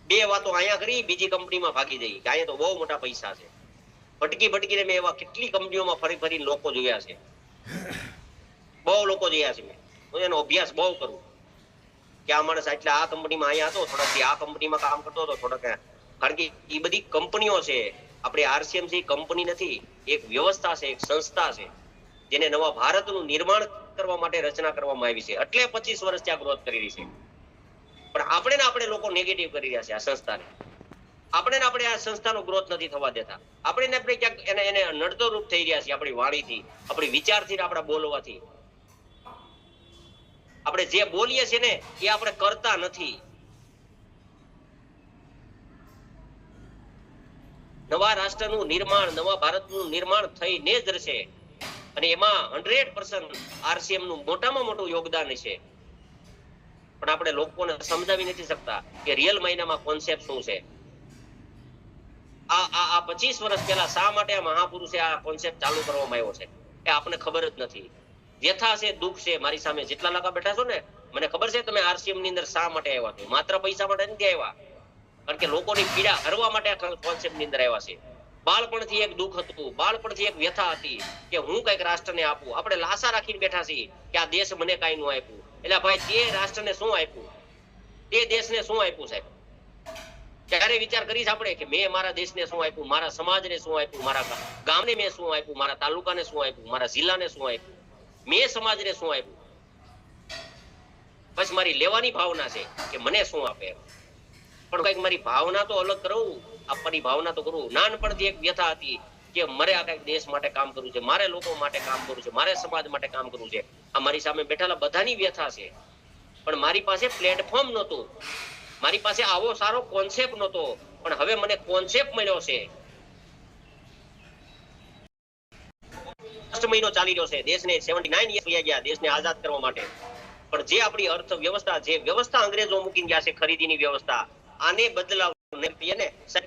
બે વાતો અહીંયા કરી, બીજી કંપનીમાં ભાગી જઈ કે અહીંયા તો બહુ મોટા પૈસા છે. ભટકીને મેં એવા કેટલી કંપનીઓમાં ફરી લોકો જોયા છે, બહુ લોકો જોયા છે. હું એનો અભ્યાસ બહુ કરું કે આ માણસ એટલે આ કંપનીમાં અહીંયા હતો, થોડાક આ કંપનીમાં કામ કરતો હતો, થોડાક. કારણ કે એ બધી કંપનીઓ છે, આપણે આરસીએમ છે કંપની નથી, એક વ્યવસ્થા છે, એક સંસ્થા છે, જેને નવા ભારતનું નિર્માણ કરવા માટે રચના કરવામાં આવી છે. એટલે 25 વર્ષ ત્યાં ગ્રોથ કરી રહી છે. પણ આપણે લોકો નેગેટિવ કરી રહ્યા છે આ સંસ્થાને. આપણે આ સંસ્થાનો ગ્રોથ નથી થવા દેતા. આપણે ક્યાંક એને નડતો રૂપ થઈ રહ્યા છે આપણી વાણીથી, આપણી વિચારથી, આપણા બોલવાથી. આપણે જે બોલીએ છીએ ને એ આપણે કરતા નથી. નવા રાષ્ટ્રનું નિર્માણ, નવા ભારતનું નિર્માણ થઈને જ રહેશે. અને એમાં 100% આરસીએમ નું મોટામાં મોટું યોગદાન છે. પણ આપણે લોકોને સમજાવી નથી શકતા કે રિયલ માયનામાં કોન્સેપ્ટ શું છે. આ 25 વર્ષ પહેલા શા માટે આ મહાપુરુષે આ કોન્સેપ્ટ ચાલુ કરવામાં આવ્યો છે એ આપણને ખબર જ નથી. વ્યથા છે, દુઃખ છે. મારી સામે જેટલા લોકો બેઠા છો ને, મને ખબર છે તમે આરસીએમ ની અંદર શા માટે આવ્યા છો. માત્ર પૈસા માટે નથી આવ્યા, કારણ કે લોકોની પીડા હરવા માટે આ કોન્સેપ્ટ ની અંદર આવ્યા છે. બાળપણથી એક દુઃખ હતું, બાળપણથી એક વ્યથા હતી કે હું કઈક રાષ્ટ્રને આપું. આપણે લાશા રાખીને બેઠા છીએ કે આ દેશ મને કઈ ન આપ્યું. એટલે ભાઈ તે રાષ્ટ્રને શું આપ્યું, તે દેશને શું આપ્યું સાહેબ? ત્યારે વિચાર કરીશ આપણે કે મેં મારા દેશને શું આપ્યું, મારા સમાજને શું આપ્યું, મારા ગામને મેં શું આપ્યું, મારા તાલુકાને શું આપ્યું, મારા જિલ્લાને શું આપ્યું, મેં સમાજને શું આપ્યું. બસ મારી લેવાની ભાવના છે કે મને શું આપે. પણ કઈક મારી ભાવના તો અલગ કરું, આપવાની ભાવના તો કરું. નાનપણથી એક વ્યથા હતી કે મારે આ કઈક દેશ માટે કામ કરવું છે, મારે લોકો માટે કામ કરવું છે, મારે સમાજ માટે કામ કરવું છે. આ મારી સામે બેઠેલા બધાની વ્યથા છે. પણ મારી પાસે પ્લેટફોર્મ નહોતું, મારી પાસે આવો સારો કોન્સેપ્ટ નહોતો. પણ હવે મને કોન્સેપ્ટ મળ્યો છે. મહિનો ચાલી રહ્યો છે, દેશને 79 યર્સ થઈ ગયા દેશને આઝાદ કરવા માટે. પણ જે આપણી અર્થવ્યવસ્થા, જે વ્યવસ્થા અંગ્રેજો મૂકીને ગયા છે, ખરીદીની વ્યવસ્થા, આને બદલાવ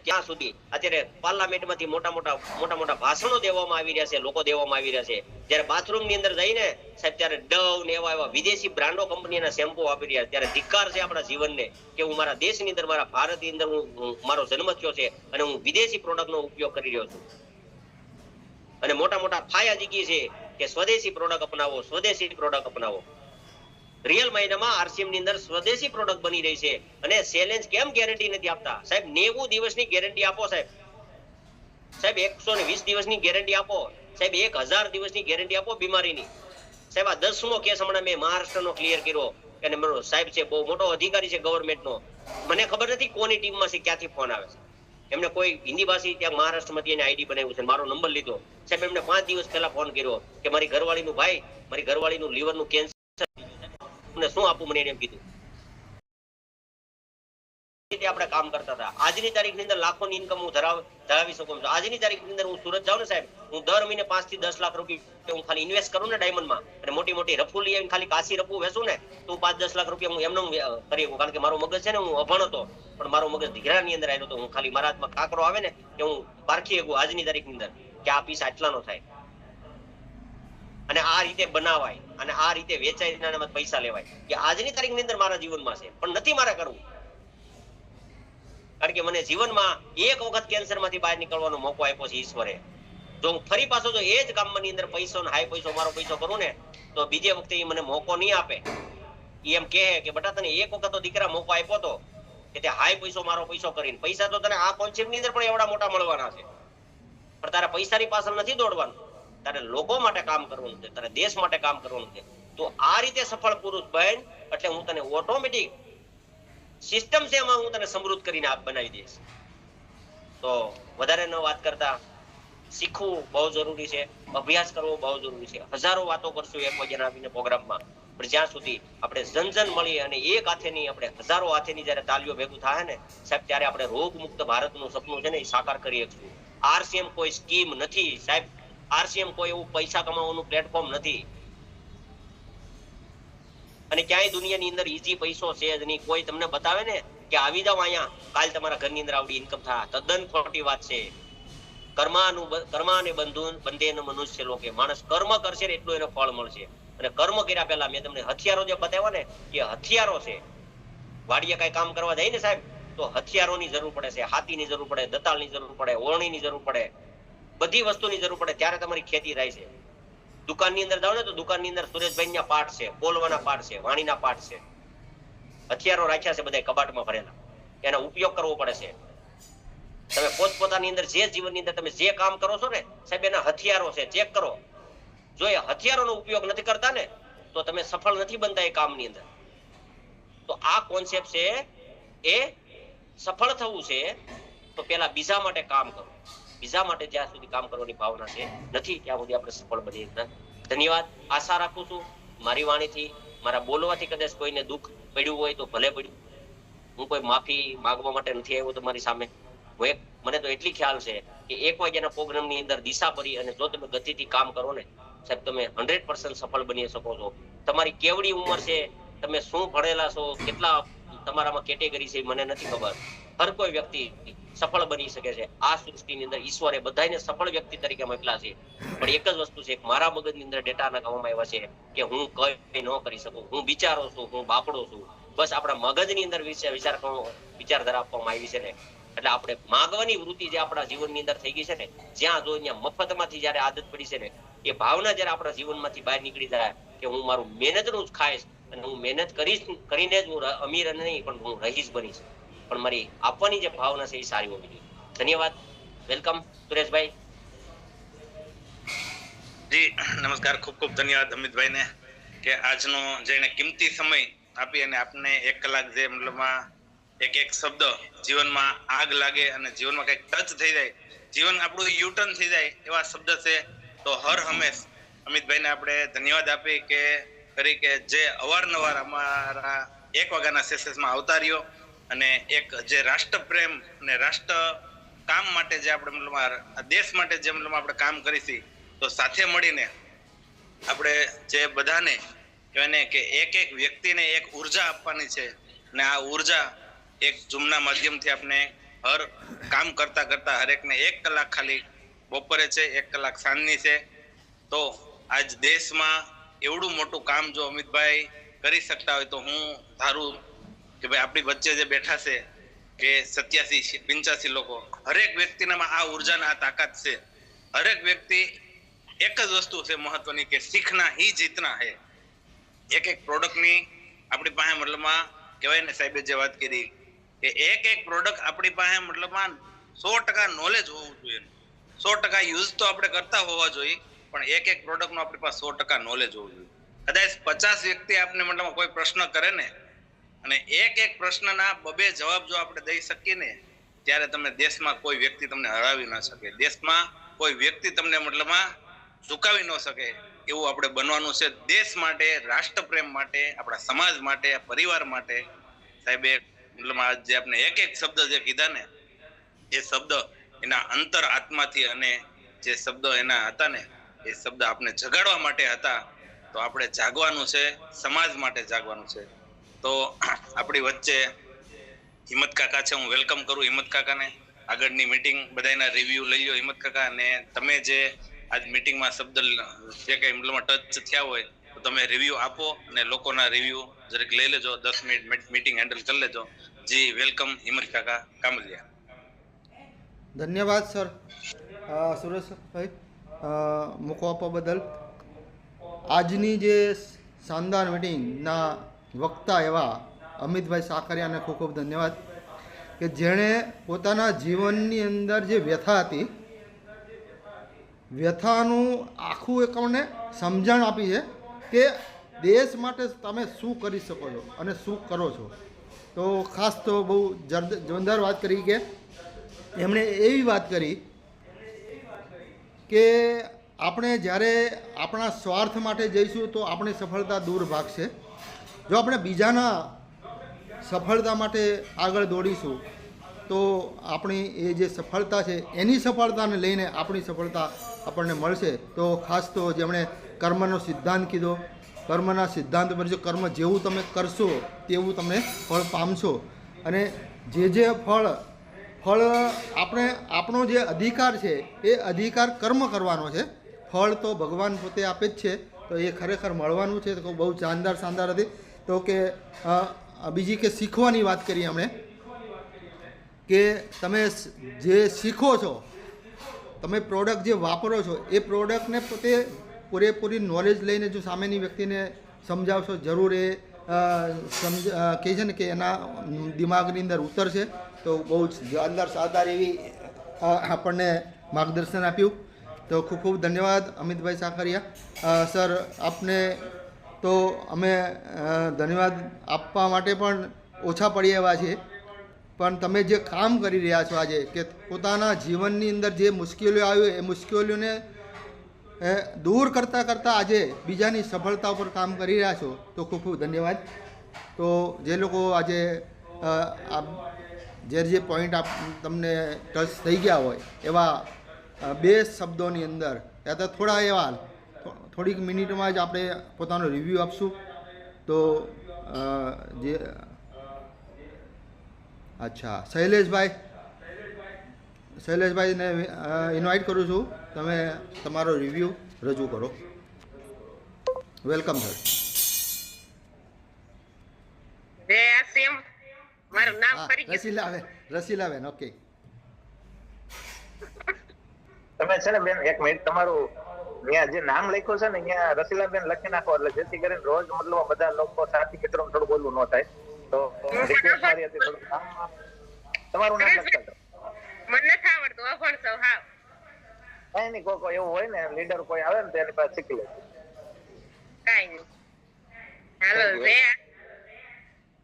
ક્યાં સુધી અત્યારે પાર્લામેન્ટમાંથી મોટા ભાષણો દેવામાં આવી રહ્યા છે, લોકો દેવામાં આવી રહ્યા છે. જયારે બાથરૂમ ની અંદર જઈને સાહેબ ત્યારે ડવ ને એવા વિદેશી બ્રાન્ડો કંપનીના શેમ્પુ વાપરી રહ્યા. ત્યારે ધિક્કાર છે આપણા જીવનને કે હું મારા દેશની અંદર, મારા ભારતની અંદર હું મારો જન્મ થયો છે અને હું વિદેશી પ્રોડક્ટનો ઉપયોગ કરી રહ્યો છું. અને મોટા ફાયા જીકી છે કે સ્વદેશી પ્રોડક્ટ અપનાવો, સ્વદેશી પ્રોડક્ટ અપનાવો. રિયલ માયનામાં આરસીએમ ની અંદર સ્વદેશી પ્રોડક્ટ બની રહી છે. અને ચેલેન્જ કેમ ગેરંટી નથી આપતા સાહેબ? 90 દિવસની ગેરંટી આપો સાહેબ. સાહેબ 120 દિવસની ગેરંટી આપો સાહેબ. 1000 દિવસની ગેરંટી આપો બીમારીની. સાહેબ આ 10મો કેસ હમણાં મેં મહારાષ્ટ્રનો ક્લિયર કર્યો. અને મારો સાહેબ છે, બહુ મોટો અધિકારી છે ગવર્મેન્ટનો. મને ખબર નથી કોની ટીમમાં છે, ક્યાંથી ફોન આવે છે. એમને કોઈ હિન્દી ભાષી ત્યાં મહારાષ્ટ્રમાંથી એને આઈડી બનાવ્યું છે, મારો નંબર લીધો. સાહેબ એમને 5 દિવસ પહેલા ફોન કર્યો કે મારી ઘરવાળીનું ભાઈ, મારી ઘરવાળીનું લીવરનું કેન્સર, શું આપું મને એને એમ કીધું. રીતે આપણે કામ કરતા હતા. આજની તારીખની અંદર લાખોની ઇન્કમ હું ધરાવી શકું છું. આજની તારીખની અંદર હું સુરત જાઉં ને સાહેબ, હું દર મહિને 5 થી 10 લાખ રૂપિયા હું ખાલી ઇન્વેસ્ટ કરું ને ડાયમંડમાં, અને મોટી મોટી રફુ લઈ આવીને ખાલી કાશી રફુ વેચું ને તો 5-10 લાખ રૂપિયા હું એમનો કરી શકું. કારણ કે મારો મગજ છે ને, હું અભણ હતો પણ મારો મગજ ધીરાની અંદર આવ્યો હતો. હું ખાલી મારા હાથમાં કાકરો આવે ને કે હું પારખી શકું આજની તારીખની અંદર કે આ પીસ આટલાનો થાય, અને આ રીતે બનાવાય અને આ રીતે વેચાય, પૈસા લેવાય. કે આજની તારીખની અંદર મારા જીવનમાં છે, પણ નથી મારે કરવું. કારણ કે મને જીવનમાં એક વખત કેન્સરમાંથી બહાર નીકળવાનો મોકો આપ્યો છે ઈશ્વરે. જો હું ફરી પાછો જો એ જ કામની અંદર પૈસો ને હાઈ પૈસો મારો પૈસો કરું ને તો બીજે વખતે એ મને મોકો નહીં આપે. એ એમ કહે કે બેટા તને એક વખત તો દીકરા મોકો આપ્યો તો કે તે હાઈ પૈસો મારો પૈસો કરીને, પૈસા તો તને આ કોન્સેપ્ટની અંદર પણ એવડા મોટા મળવાના છે, પણ તારે પૈસાની પાછળ નથી દોડવાનું. તારે લોકો માટે કામ કરવાનું છે, તારે દેશ માટે કામ કરવાનું છે. તો આ રીતે સફળ પુરુષ બન એટલે હું તને ઓટોમેટિક સિસ્ટમ છે એમાં હું તને સમૃદ્ધ કરીને બનાવી દઈશ. તો વધારે ન વાત કરતા શીખવું બહુ જરૂરી છે, અભ્યાસ કરવો બહુ જરૂરી છે. હજારો વાતો કરશું એક વાગ્યાના આવીને પ્રોગ્રામમાં, પણ જ્યાં સુધી આપણે જન મળીએ અને એક હાથેની આપણે હજારો હાથેની જયારે તાલીઓ ભેગું થાય ને સાહેબ, ત્યારે આપણે રોગ મુક્ત ભારતનું સપનું છે ને એ સાકાર કરી શકશું. આરસીએમ કોઈ સ્કીમ નથી સાહેબ, આરસીએમ કોઈ એવું પૈસા કમાવાનું પ્લેટફોર્મ નથી, અને ક્યાંય દુનિયાની અંદર ઈઝી પૈસો છે જ નહીં. કોઈ તમને બતાવે ને કે આવી જાવ અહીંયા કાલ તમારા ઘરની અંદર આવડી ઇન્કમ થાય, તદ્દન ખોટી વાત છે. કર્મ અને બંધેન મનુષ્ય લોકે, માણસ કર્મ કરશે ને એટલું એને ફળ મળશે. અને કર્મ કર્યા પહેલા મેં તમને હથિયારો જે બતાવ્યા ને એ હથિયારો છે. વાડીએ કઈ કામ કરવા જાય ને સાહેબ તો હથિયારોની જરૂર પડે છે, હાથીની જરૂર પડે, દતાળની જરૂર પડે, ઓરણીની જરૂર પડે, બધી વસ્તુની જરૂર પડે, ત્યારે તમારી ખેતી થાય છે. દુકાનની અંદર જાઓ ને તો દુકાનની અંદર સુરેશભાઈના પાઠ છે, કોલવાના પાઠ છે, વાણીના પાઠ છે, હથિયારો રાખ્યા છે બધા કબાટમાં ભરેલા, એનો ઉપયોગ કરવો પડે છે. તમે પોતપોતાની અંદર જે જીવનની અંદર તમે જે કામ કરો છો ને સાહેબ એના હથિયારો છે, ચેક કરો. જો એ હથિયારોનો ઉપયોગ નથી કરતા ને તો તમે સફળ નથી બનતા એ કામની અંદર. તો આ કોન્સેપ્ટ છે, એ સફળ થવું છે તો પેલા બીજા માટે કામ કરો. બીજા માટે જ્યાં સુધી કામ કરવાની ભાવના છે નથી ત્યાં સુધી આપણે સફળ બની શકતા. ધન્યવાદ. આશા રાખું છું મારી વાણીથી, મારા બોલવાથી કદાચ કોઈને દુઃખ પડ્યું હોય તો ભલે પડ્યું. હું કોઈ માફી માંગવા માટે નથી આવ્યો તમારી સામે. મને તો એટલી ખ્યાલ છે કે 1 વાગ્યાના પ્રોગ્રામની અંદર દિશા ભરી અને જો તમે ગતિથી કામ કરો ને સાહેબ તમે 100% સફળ બની શકો છો. તમારી કેવડી ઉંમર છે, તમે શું ભણેલા છો, કેટલા તમારામાં કેટેગરી છે મને નથી ખબર. હર કોઈ વ્યક્તિ સફળ બની શકે છે. આ સૃષ્ટિની અંદર ઈશ્વરે બધાને સફળ વ્યક્તિ તરીકે મોકલા છે, પણ એક જ વસ્તુ છે, મારા મગજની અંદર ડેટા નાખવામાં આવ્યા છે કે હું કઈ ન કરી શકું, હું વિચારો છું, હું બાપડો છું. બસ આપણા મગજની અંદર વિચારધારા આપવામાં આવી છે ને એટલે આપણે માંગવાની વૃત્તિ જે આપણા જીવનની અંદર થઈ ગઈ છે ને, જ્યાં જો અહીંયા મફતમાંથી જયારે આદત પડી છે ને એ ભાવના જયારે આપણા જીવનમાંથી બહાર નીકળી જાય કે હું મારું મહેનતનું જ ખાઈશ અને હું મહેનત કરીને જ હું અમીર નહીં પણ હું રહીશ બનીશ, પણ મારી આપવાની જે ભાવના છે એ સારી હોવી જોઈએ. ધન્યવાદ. વેલકમ સુરેશભાઈ. જી નમસ્કાર. ખૂબ ખૂબ ધન્યવાદ અમિતભાઈને કે આજનો જેને કિંમતી સમય આપી અને આપને 1 કલાક જે મતલબમાં એક શબ્દ જીવનમાં આગ લાગે અને જીવનમાં કંઈક ટચ થઈ જાય, જીવન આપણું યુટર્ન થઈ જાય એવા શબ્દ છે. તો હર હંમેશ અમિતભાઈને આપણે ધન્યવાદ આપી કે જે અવારનવાર અમારા 1 વાગ્યાના સેશન્સમાં આવતા રહ્યો અને એક જે રાષ્ટ્રપ્રેમ અને રાષ્ટ્ર કામ માટે જે આપણે મતલબ દેશ માટે જે મતલબ આપણે કામ કરીશી તો સાથે મળીને આપણે જે બધાને કહેવાય ને કે એક વ્યક્તિને એક ઉર્જા આપવાની છે અને આ ઉર્જા એક ઝૂમના માધ્યમથી આપણે હર કામ કરતા કરતા હરેકને 1 કલાક ખાલી બપોરે છે, 1 કલાક સાંજની છે. તો આજ દેશમાં એવડું મોટું કામ જો અમિતભાઈ કરી શકતા હોય તો હું ધારું કે ભાઈ આપણી વચ્ચે જે બેઠા છે કે 87-85 લોકો, હરેક વ્યક્તિનામાં આ ઉર્જાના આ તાકાત છે. હરેક વ્યક્તિ એક જ વસ્તુ છે મહત્વની કે શીખના હી જીતના હે. એક પ્રોડક્ટની આપણી પાસે મતલબમાં કહેવાય ને સાહેબે જે વાત કરી કે એક પ્રોડક્ટ આપણી પાસે મતલબમાં 100% નોલેજ હોવું જોઈએ, 100% યુઝ તો આપણે કરતા હોવા જોઈએ, પણ એક પ્રોડક્ટનો આપણી પાસે 100% નોલેજ હોવું જોઈએ. કદાચ 50 વ્યક્તિ આપને મતલબ કોઈ પ્રશ્ન કરે ને અને એક પ્રશ્નના 2 જવાબ જો આપણે દઈ શકીએ ને ત્યારે તમને દેશમાં કોઈ વ્યક્તિ તમને હરાવી ન શકે, દેશમાં કોઈ વ્યક્તિ તમને મતલબમાં ઝુકાવી ન શકે એવું આપણે બનવાનું છે. દેશ માટે, રાષ્ટ્ર પ્રેમ માટે, આપણા સમાજ માટે, પરિવાર માટે સાહેબે મતલબ આ જે આપણે એક એક શબ્દ જે કીધા ને એ શબ્દ એના અંતર આત્માથી અને જે શબ્દો એના હતા ને એ શબ્દ આપણે જગાડવા માટે હતા. તો આપણે જાગવાનું છે, સમાજ માટે જાગવાનું છે. તો આપણી વચ્ચે હિંમત કાકા છે, હું વેલકમ કરું હિંમત કાકાને. આગળની મીટિંગ બધાના રિવ્યુ લઈ લો હિંમત કાકા, અને તમે જે આજ મીટિંગમાં શબ્દ જે કંઈ મતલબ ટચ થયા હોય તો તમે રિવ્યુ આપો અને લોકોના રિવ્યુ જરીક લઈ લેજો. 10 મિનિટ મીટિંગ હેન્ડલ કરી લેજો. જી વેલકમ હિંમત કાકા કામલિયા. ધન્યવાદ સર સુરેશભાઈ મૂકો આપવા બદલ. આજની જે શાનદાર મિટિંગના વક્તા એવા અમિતભાઈ સાકરિયાને ખૂબ ખૂબ ધન્યવાદ કે જેણે પોતાના જીવનની અંદર જે વ્યથા હતી, વ્યથાનું આખું એક અમને સમજણ આપી છે કે દેશ માટે તમે શું કરી શકો છો અને શું કરો છો. તો ખાસ તો બહુ જોરદાર વાત કરી કે એમણે એવી વાત કરી કે આપણે જ્યારે આપણા સ્વાર્થ માટે જઈશું તો આપણી સફળતા દૂર ભાગશે. જો આપણે બીજાના સફળતા માટે આગળ દોડીશું તો આપણી એ જે સફળતા છે એની સફળતાને લઈને આપણી સફળતા આપણને મળશે. તો ખાસ તો જેમણે કર્મનો સિદ્ધાંત કીધો, કર્મના સિદ્ધાંત પર જો કર્મ જેવું તમે કરશો તેવું તમે ફળ પામશો. અને જે ફળ આપણે આપણો જે અધિકાર છે એ અધિકાર કર્મ કરવાનો છે. ફળ તો ભગવાન પોતે આપે જ છે, તો એ ખરેખર મળવાનું છે. તો બહુ શાનદાર હતી. તો કે બીજી કે શીખવાની વાત કરી એમણે કે તમે જે શીખો છો, તમે પ્રોડક્ટ જે વાપરો છો એ પ્રોડક્ટને પોતે પૂરેપૂરી નોલેજ લઈને જો સામેની વ્યક્તિને સમજાવશો, જરૂર એ કહે છે ને કે એના દિમાગની અંદર ઉતરશે. તો બહુ જ શાનદાર એવી આપણને માર્ગદર્શન આપ્યું. તો ખૂબ ખૂબ ધન્યવાદ અમિતભાઈ સાકરિયા સર આપને. તો અમે ધન્યવાદ આપવા માટે પણ ઓછા પડી એવા છીએ, પણ તમે જે કામ કરી રહ્યા છો આજે કે પોતાના જીવનની અંદર જે મુશ્કેલીઓ આવી એ મુશ્કેલીઓને દૂર કરતાં આજે બીજાની સફળતા ઉપર કામ કરી રહ્યા છો. તો ખૂબ ખૂબ ધન્યવાદ. તો જે લોકો આજે જે પોઈન્ટ તમને ટચ થઈ ગયા હોય એવા બે શબ્દોની અંદર યા તો થોડા એવા થોડીક મિનિટમાં જ આપણે પોતાનો રિવ્યૂ આપશું. તો જે અચ્છા શૈલેષભાઈને ઇન્વાઇટ કરું છું, તમે તમારો રિવ્યૂ રજૂ કરો. Welcome sir. મારું નામ રસીલાબેન. ઓકે, તમે છે ને બેન એક મિનિટ તમારું ત્યાં જે નામ લખ્યું છે ને ત્યાં રસીલાબેન લખી નાખો, એટલે જેથી કરીને રોજ મતલબ બધા લોકો સાથી મિત્રો થોડું બોલવું ન થાય. તો રિક્વેસ્ટ મારી હતી થોડું તમારું નામ લખતા જાઓ. મને નથી આવડતું, અભણ છો. હા, કઈ નહીં, કોઈ એવું હોય ને લીડર કોઈ આવે ને તો એની પાસે શીખી લે. કઈ નહીં. હાલો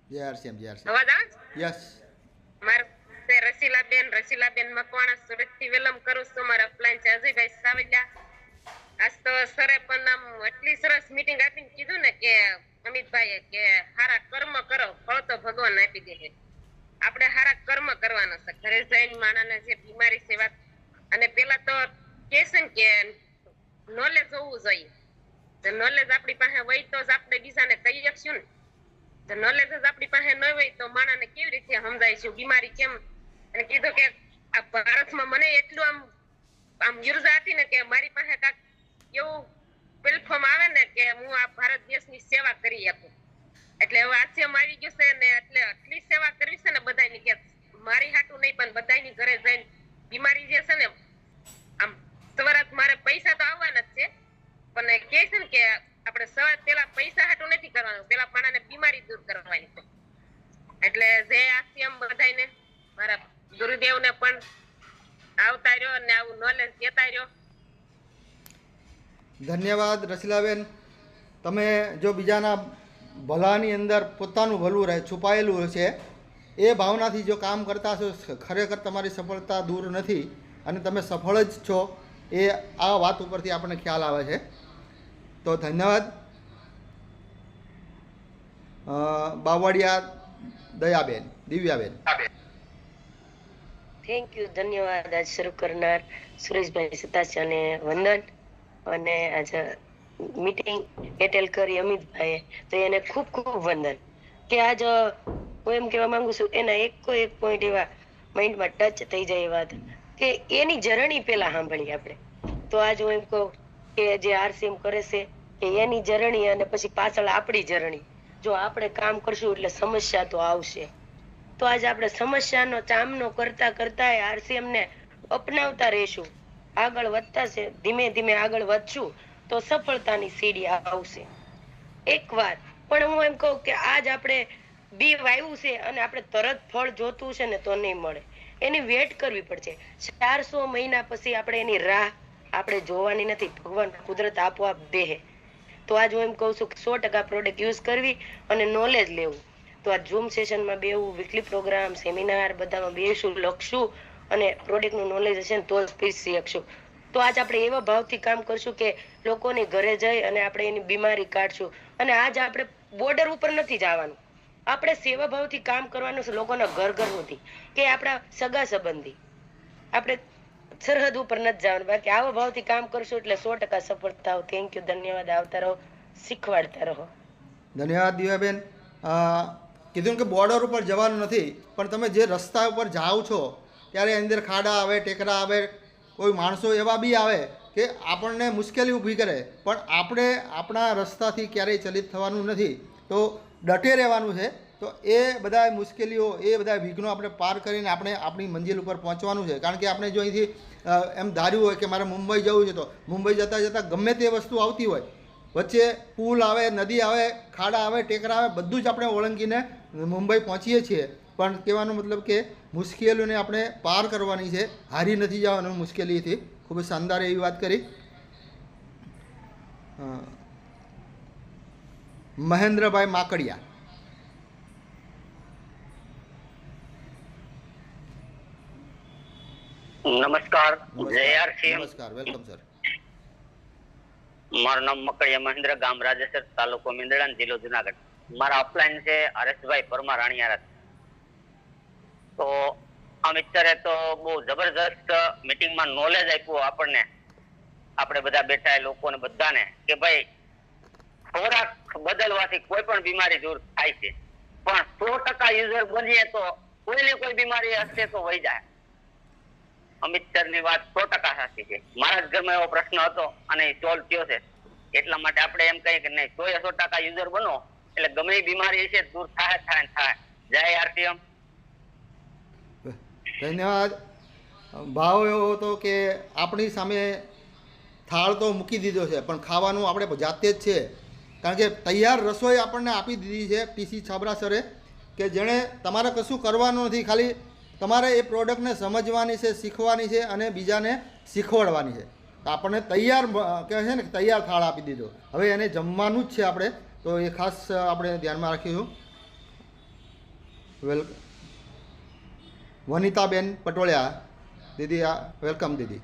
જય આરસીએમ. અવાજ આવે છે? યસ. મારું રસીલાબેન મકવાણા સુરત થી વેલમ કરું છું. મારા અપલાઈન છે અજયભાઈ સાવલિયા. આજ તો સરે પણ આમ એટલી સરસ મીટિંગ આપીને કીધું ને કે અમિતભાઈએ કે સારા કર્મ કરો, ફળ તો ભગવાન આપી દે છે. આપણે સારા કર્મ કરવાના છે. ઘરે જઈને માણસને જે બીમારી સેવા, અને પેલા તો કે છે ને કે નોલેજ હોવું જોઈએ. જો નોલેજ આપણી પાસે હોય તો જ આપણે બીજાને કહી શકશું ને. જો નોલેજ જ આપણી પાસે ન હોય તો માણસને કેવી રીતે સમજાય બીમારી કેમ. અને કીધું કે આ ભારતમાં મને એટલું આમ ઉર્જા હતી ને કે મારી પાસે કાંક એવું પ્લેટફોર્મ આવે ને કે હું આ ભારત દેશની સેવા કરી શકું. એટલે હવે આશ્ચર્ય આવી ગયું છે ને, એટલે આટલી સેવા કરવી છે ને બધાની કે મારી હાટું નહીં પણ બધાની ઘરે જઈને બીમારી જે છે ને આમ સવારત મારે પૈસા તો આવવાના જ છે, પણ કે છે ને કે આપણે સવાર પેલા પૈસા હાટું નથી કરવાનું, પેલા માણસને બીમારી દૂર કરવાની છે. એટલે જે આશ્ચર્ય બધાને મારા ગુરુદેવને પણ આવતા રહ્યો અને આવું નોલેજ દેતા રહ્યો. ધન્યવાદ રસીલાબેન. તમે જો બીજાના ભલાની અંદર પોતાનું ભલું રહે છુપાયેલું છે એ ભાવનાથી જો કામ કરતા છો, ખરેખર તમારી સફળતા દૂર નથી અને તમે સફળ જ છો, એ આ વાત ઉપરથી આપણને ખ્યાલ આવે છે. તો ધન્યવાદ. બાવળિયા દયાબેન. દિવ્યાબેન. થેન્ક યુ, ધન્યવાદ. આજ શરૂ કરનાર સુરેશભાઈ સતાસિયાને વંદન, અને આજે મીટિંગ એટેન્ડ કરી અમિતભાઈએ, તો એને ખૂબ ખૂબ વંદન. કે આજ હું એમ કહેવા માંગુ છું, એના એક પોઈન્ટ એવા માઇન્ડમાં ટચ થઈ જાય એવા હતા કે એની જર્ની પહેલા સાંભળી આપણે. તો આજ હું એમ કહું કે જે આરસીએમ કરે છે કે એની જર્ની અને પછી પાછળ આપણી જર્ની, જો આપણે કામ કરશું એટલે સમસ્યા તો આવશે. તો આજે આપણે સમસ્યાનો સામનો કરતા કરતા આરસીએમ ને અપનાવતા રહીશું, આગળ વધતા છે, ધીમે ધીમે આગળ વધશું તો સફળતાની સીડી આવશે. એક વાત પણ હું એમ કહું કે આજ આપણે બી વાવ્યું છે અને આપણે તરત ફળ જોતું છે ને તો નહીં મળે, એની વેટ કરવી પડશે. 400 મહિના પછી આપણે એની રાહ આપણે જોવાની નથી, ભગવાન કુદરત આપોઆપ દેહે. તો આજ હું એમ કહું છું કે 100% પ્રોડક્ટ યુઝ કરવી અને નોલેજ લેવું. તો આ ઝૂમ સેશનમાં બેવું, વીકલી પ્રોગ્રામ, સેમિનાર બધામાં બેસું, લખશું અને પ્રોડક્ટનું નોલેજ હશે ને તો જ પીસી શકશું. તો આજ આપણે એવા ભાવથી કામ કરશું કે લોકોની ઘરે જઈ અને આપણે એની બીમારી કાઢશું. અને આજ આપણે બોર્ડર ઉપર નથી જવાનું, આપણે સેવા ભાવથી કામ કરવાનું છે, લોકોના ઘર ઘર સુધી, કે આપણા સગા સંબંધી, આપણે સરહદ ઉપર નથી જવાનું. બાકી આવા ભાવથી કામ કરશું એટલે 100% સફળ થાવ. થેન્ક યુ, ધન્યવાદ. આવતા રહો, શીખવાડતા રહો. ધન્યવાદ દિવ્યાબેન. કીધું કે બોર્ડર ઉપર જવાનું નથી, પણ તમે જે રસ્તા ઉપર જાઓ છો ત્યારે અંદર ખાડા આવે, ટેકરા આવે, કોઈ માણસો એવા બી આવે કે આપણને મુશ્કેલી ઊભી કરે, પણ આપણે આપણા રસ્તાથી ક્યારેય ચલિત થવાનું નથી. તો ડટે રહેવાનું છે. તો એ બધા મુશ્કેલીઓ, એ બધા વિઘ્નો આપણે પાર કરીને આપણે આપણી મંજિલ ઉપર પહોંચવાનું છે. કારણ કે આપણે જો અહીંથી એમ ધાર્યું હોય કે મારે મુંબઈ જવું છે, તો મુંબઈ જતાં જતાં ગમે તે વસ્તુ આવતી હોય, વચ્ચે પુલ આવે, નદી આવે, ખાડા આવે, ટેકરા આવે, બધું જ આપણે ઓળંગીને મુંબઈ પહોંચીએ છીએ. પણ કહેવાનો મતલબ કે મુશ્કેલીઓને આપણે પાર કરવાની છે, હારી નથી જવાનું મુશ્કેલીથી. ખૂબ જ શાનદાર એવી વાત કરી. મહેન્દ્રભાઈ માકડિયા. નમસ્કાર, જય આરસીએમ. નમસ્કાર, વેલકમ સર. મારું નામ મકડિયા મહેન્દ્ર, ગામ રાજેસર, તાલુકો મીંદડા, જિલ્લો જુનાગઢ. મારા અપલાઈન છે હરેશભાઈ પરમાર રાણીયારા. તો અમિત સરે તો બહુ જબરજસ્ત મીટિંગમાં નોલેજ આપ્યું આપણને, આપણે બધા બેઠા લોકોને બધાને, કે ભાઈ ખોરાક બદલવાથી કોઈ પણ બીમારી દૂર થાય છે, પણ 100% યુઝર બનીએ તો કોઈને કોઈ બીમારી હશે તો વહી જાય. અમિત સર ની વાત 100% સાચી છે. મારા જ ઘરમાં એવો પ્રશ્ન હતો અને એ સોલ્વ થયો છે. એટલા માટે આપણે એમ કહીએ કે નહીં, 100% યુઝર બનો એટલે ગમે એ બીમારી છે દૂર થાય. જય આરસીએમ. ધન્યવાદ. ભાવ એવો હતો કે આપણી સામે થાળ તો મૂકી દીધો છે, પણ ખાવાનું આપણે જાતે જ છે. કારણ કે તૈયાર રસોઈ આપણને આપી દીધી છે ટીસી છાબરા સરે, કે જેણે તમારે કશું કરવાનું નથી, ખાલી તમારે એ પ્રોડક્ટને સમજવાની છે, શીખવાની છે અને બીજાને શીખવાડવાની છે. આપણને તૈયાર કહે છે ને, તૈયાર થાળ આપી દીધો, હવે એને જમવાનું જ છે આપણે. તો એ ખાસ આપણે ધ્યાનમાં રાખીશું. વનિતાબેન પટોળિયા દીદી, વેલકમ દીદી.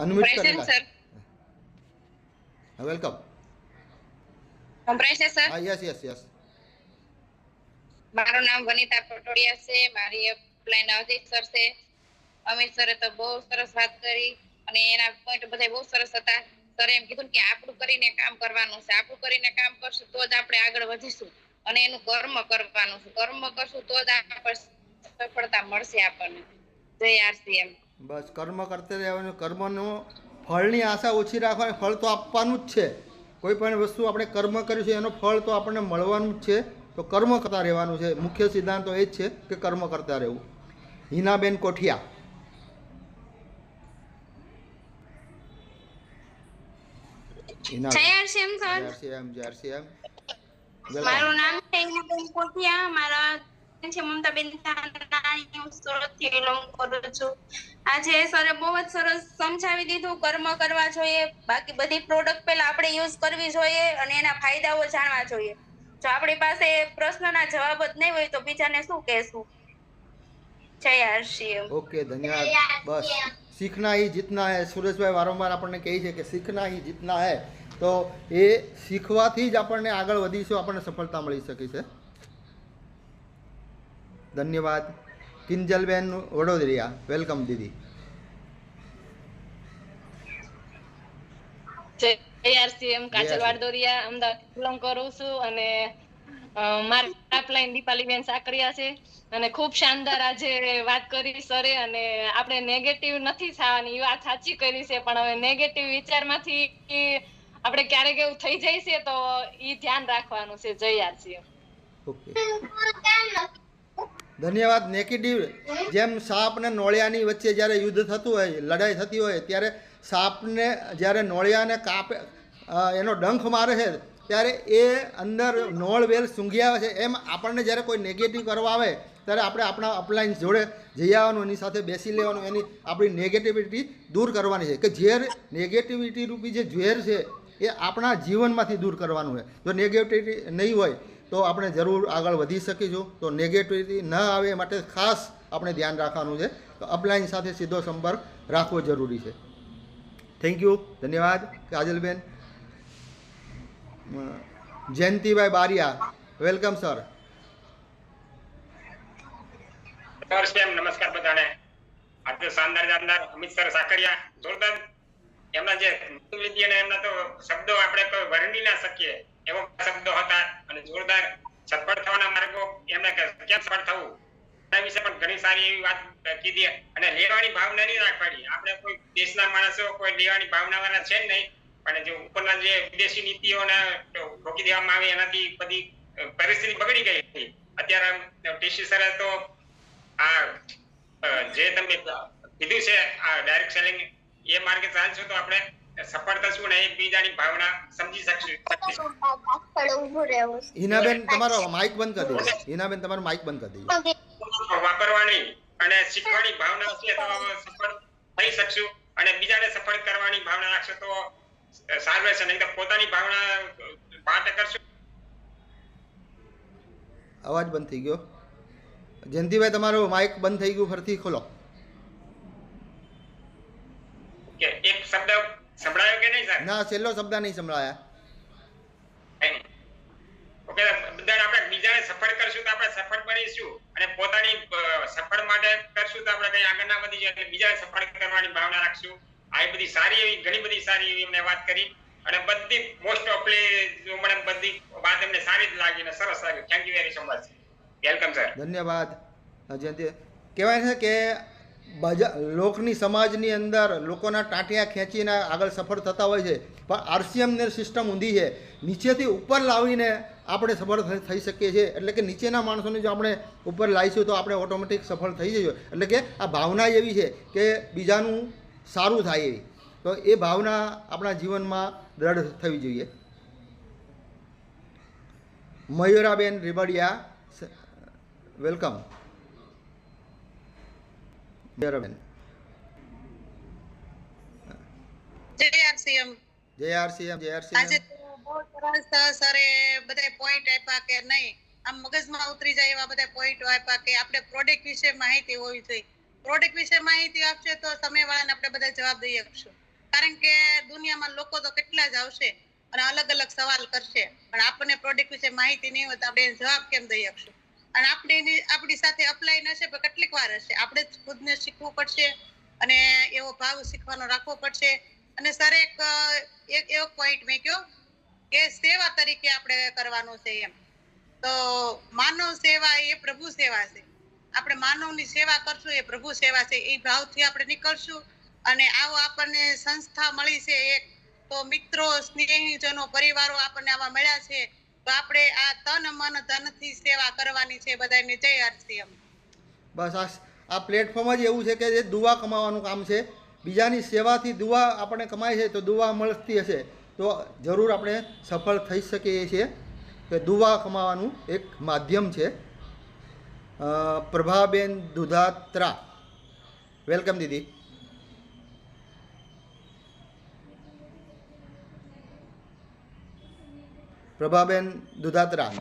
અનમ્યુટ કરેલા. વેલકમ. હા, યસ. મારું નામ વનિતા પટોડિયા છે, મારી અપલાઈન અજીત સર છે. અમિત સરે તો બહુ સરસ વાત કરી અને એના પોઈન્ટ બધા બહુ સરસ હતા. સરે એમ કીધું કે આપણું કરીને કામ કરવાનું છે, આપણું કરીને કામ કરશું તો જ આપણે આગળ વધીશું અને એનું કર્મ કરવાનું છે. કર્મ કરશું તો જ આપણે સફળતા મળશે આપણને. જય આરસીએમ. બસ કર્મ કરતે રહેવાનું. કર્મનું ફળની આશા ઓછી રાખવાની, ફળ તો આપવાનું જ છે. કોઈ પણ વસ્તુ આપણે કર્મ કર્યું છે એનું ફળ તો આપણને મળવાનું જ છે. તો કર્મ કરતા રહેવાનું છે. મુખ્ય સિદ્ધાંત તો એ જ છે કે કર્મ કરતા રહેવું. હિનાબેન કોઠિયા. મારું નામ છે હિનાબેન કોઠિયા, મારા છે મમતાબેન ધાનાણી, હું સુરતથી બિલોંગ કરું છું. આજે સરે બહુ જ સરસ સમજાવી દીધું, કર્મ કરવા જોઈએ, બાકી બધી પ્રોડક્ટ પહેલા આપણે યુઝ કરવી જોઈએ અને એના ફાયદાઓ જાણવા જોઈએ. જો આપણી પાસે પ્રશ્નના જવાબ જ નહીં હોય તો બીજાને શું કહેશું. જય આરસીએમ. ઓકે, ધન્યવાદ. બસ સીખના હી જીતના હે. સુરેશભાઈ વારંવાર આપણને કહે છે કે સીખના હી જીતના હે. તો એ શીખવાથી જ આપણને આગળ વધીશું, આપણને સફળતા મળી શકે છે. ધન્યવાદ. કિંજલબેન વડોદરિયા, વેલકમ દીદી. ARCM કાચલવાડ દોરિયા અમદાવાદ બિલોંગ કરું છું અને મારી પાઇપલાઇન દીપાલીબેન સાકરિયા છે અને ખૂબ શાનદાર આજે વાત કરી સરે અને આપણે નેગેટિવ નથી થવાની એ વાત સાચી કરી છે, પણ હવે નેગેટિવ વિચારમાંથી આપણે ક્યારેક એવું થઈ જાય છે તો એ ધ્યાન રાખવાનું છે. જય RCM. ઓકે, ધન્યવાદ. નેગેટિવ જેમ સાપ ને નોળિયાની વચ્ચે જ્યારે યુદ્ધ થતું હોય, લડાઈ થતી હોય, ત્યારે સાપને જ્યારે નોળિયાને કાપે, એનો ડંખ મારે છે, ત્યારે એ અંદર નોળ વેલ સૂંઘી આવે છે. એમ આપણને જ્યારે કોઈ નેગેટિવ કરવા આવે ત્યારે આપણે આપણા અપલાયન્સ જોડે જઈ આવવાનું, એની સાથે બેસી લેવાનું, એની આપણી નેગેટિવિટી દૂર કરવાની છે. કે ઝેર, નેગેટિવિટી રૂપી જે ઝેર છે એ આપણા જીવનમાંથી દૂર કરવાનું છે. જો નેગેટિવિટી નહીં હોય તો આપણે જરૂર આગળ વધી શકીશું. તો નેગેટિવિટી ન આવે એ માટે ખાસ આપણે ધ્યાન રાખવાનું છે. તો અપલાયન્સ સાથે સીધો સંપર્ક રાખવો જરૂરી છે. થેન્ક યુ, ધન્યવાદ. કાજલબેન. Jayantibhai Baria, welcome sir. નમસ્કાર બધાને. આજે શાનદાર અમિત સર સાકરિયા જોરદાર એમના જે લીધી અને એમના તો શબ્દો આપણે કોઈ વર્ણવી ના શકીએ એવો શબ્દો હતા અને જોરદાર સફળ થવાના માર્ગો એમને કેમ સફળ થવું એના વિશે પણ ઘણી સારી એવી વાત કીધી અને લેવાની ભાવના નહીં રાખવાની. આપણે કોઈ દેશના માણસો કોઈ લેવાની ભાવનાવાળા છે નહીં, પણ જે ઉપરના જે વિદેશી નીતિઓને રોકી દેવામાં આવી એનાથી બધી પરિસ્થિતિ બગડી ગઈ હતી. અત્યારે ટીસી સરે તો આ જે તમે કીધું છે આ ડાયરેક્ટ સેલિંગ એ માર્ગે ચાલશું તો આપણે સફળ થશું ને એકબીજાની ભાવના સમજી શકશું. હિનાબેન તમારો માઇક બંધ કરી દેજો. હિનાબેન તમારો માઇક બંધ કરી દેજો. વાપરવાની અને શીખવાની ભાવના છે તો સફળ થઈ શકશું અને બીજાને સફળ કરવાની ભાવના રાખશો તો સારું રહેશે. નહીં તો પોતાની ભાવના પાઠ કરશું. અવાજ બંધ થઈ ગયો. જયંતિભાઈ તમારો માઇક બંધ થઈ ગયું, ફરીથી ખોલો. કે એક શબ્દ સંભળાયો કે નહીં સર? ના, છેલ્લો શબ્દ નહીં સંભળાયા. ઓકે, બધાને આપણે બીજાને સફળ કરશું તો આપણે સફળ બનીશું અને પોતાની સફળ માટે કરશું તો આપણે કઈ આગળ ના વધી જાય. એટલે બીજાને સફળ કરવાની ભાવના રાખશું. આ બધી સારી એવી ઘણી બધી સારી એવી એમને વાત કરી અને બધી મોસ્ટ ઓફલી મને બધી વાત એમને સારી જ લાગી અને સરસ લાગી. Thank you very so much. Welcome sir. ધન્યવાદ. જયંતિ, કહેવાય છે કે લોકની સમાજની અંદર લોકોના ટાંટિયા ખેંચીને આગળ સફળ થતા હોય છે, પણ RCMની સિસ્ટમ ઊંધી છે. નીચેથી ઉપર લાવીને આપણે સફળ થઈ શકીએ છીએ. એટલે કે નીચેના માણસોને જો આપણે ઉપર લાવીશું તો આપણે ઓટોમેટિક સફળ થઈ જઈએ. એટલે કે આ ભાવના એવી છે કે બીજાનું સારું થાય એવી. તો એ ભાવના આપણા જીવનમાં દ્રઢ થવી જોઈએ. મયુરાબેન રીબડિયા, વેલકમ. મયુરાબેન. જય RCM. જય RCM. જય RCM. આજે તો બહુ સરસ સરે બધા પોઈન્ટ આપ્યા કે નહીં આમ મગજમાં ઉતરી જાય એવા બધા પોઈન્ટો આપ્યા કે આપણે પ્રોડક્ટ વિશે માહિતી હોવી જોઈએ. પ્રોડક્ટ વિશે માહિતી આપશે તો સામેવાળાને આપણે બધા જવાબ દઈ શકશું. કારણ કે દુનિયામાં લોકો તો કેટલા જ આવશે અને અલગ અલગ સવાલ કરશે, પણ આપણને પ્રોડક્ટ વિશે માહિતી નહીં હોય તો આપણે જવાબ કેમ દઈ શકશું? અને આપણી સાથે અપ્લાય નશે પણ કેટલીક વાર હશે. આપણે ખુદને શીખવું પડશે અને એવો ભાવ શીખવાનો રાખવો પડશે. અને સર એક એવો પોઈન્ટ મેં કહ્યો કે સેવા તરીકે આપણે કરવાનું છે એમ. તો માનવ સેવા એ પ્રભુ સેવા છે. આપણે માનવની સેવા કરશું એ પ્રભુ સેવા છે. એ ભાવથી આપણે નીકળશું અને આવો આપણને સંસ્થા મળી છે એક, તો મિત્રો, સ્નેહીજનો, પરિવારો આપણને આવા મળ્યા છે, તો આપણે આ તન મન ધનથી સેવા કરવાની છે બધાને. જય RCM. બસ આ પ્લેટફોર્મ જ એવું છે કે જે દુઆ કમાવાનું કામ છે. બીજાની સેવાથી દુઆ આપણે કમાય છે તો દુઆ મળતી હશે તો જરૂર આપણે સફળ થઈ શકીએ છીએ. કે દુઆ કમાવાનું એક માધ્યમ છે. પ્રભાબેન દુધાત્રા, વેલકમ દીદી. પ્રભાબેન દુધાત્રા.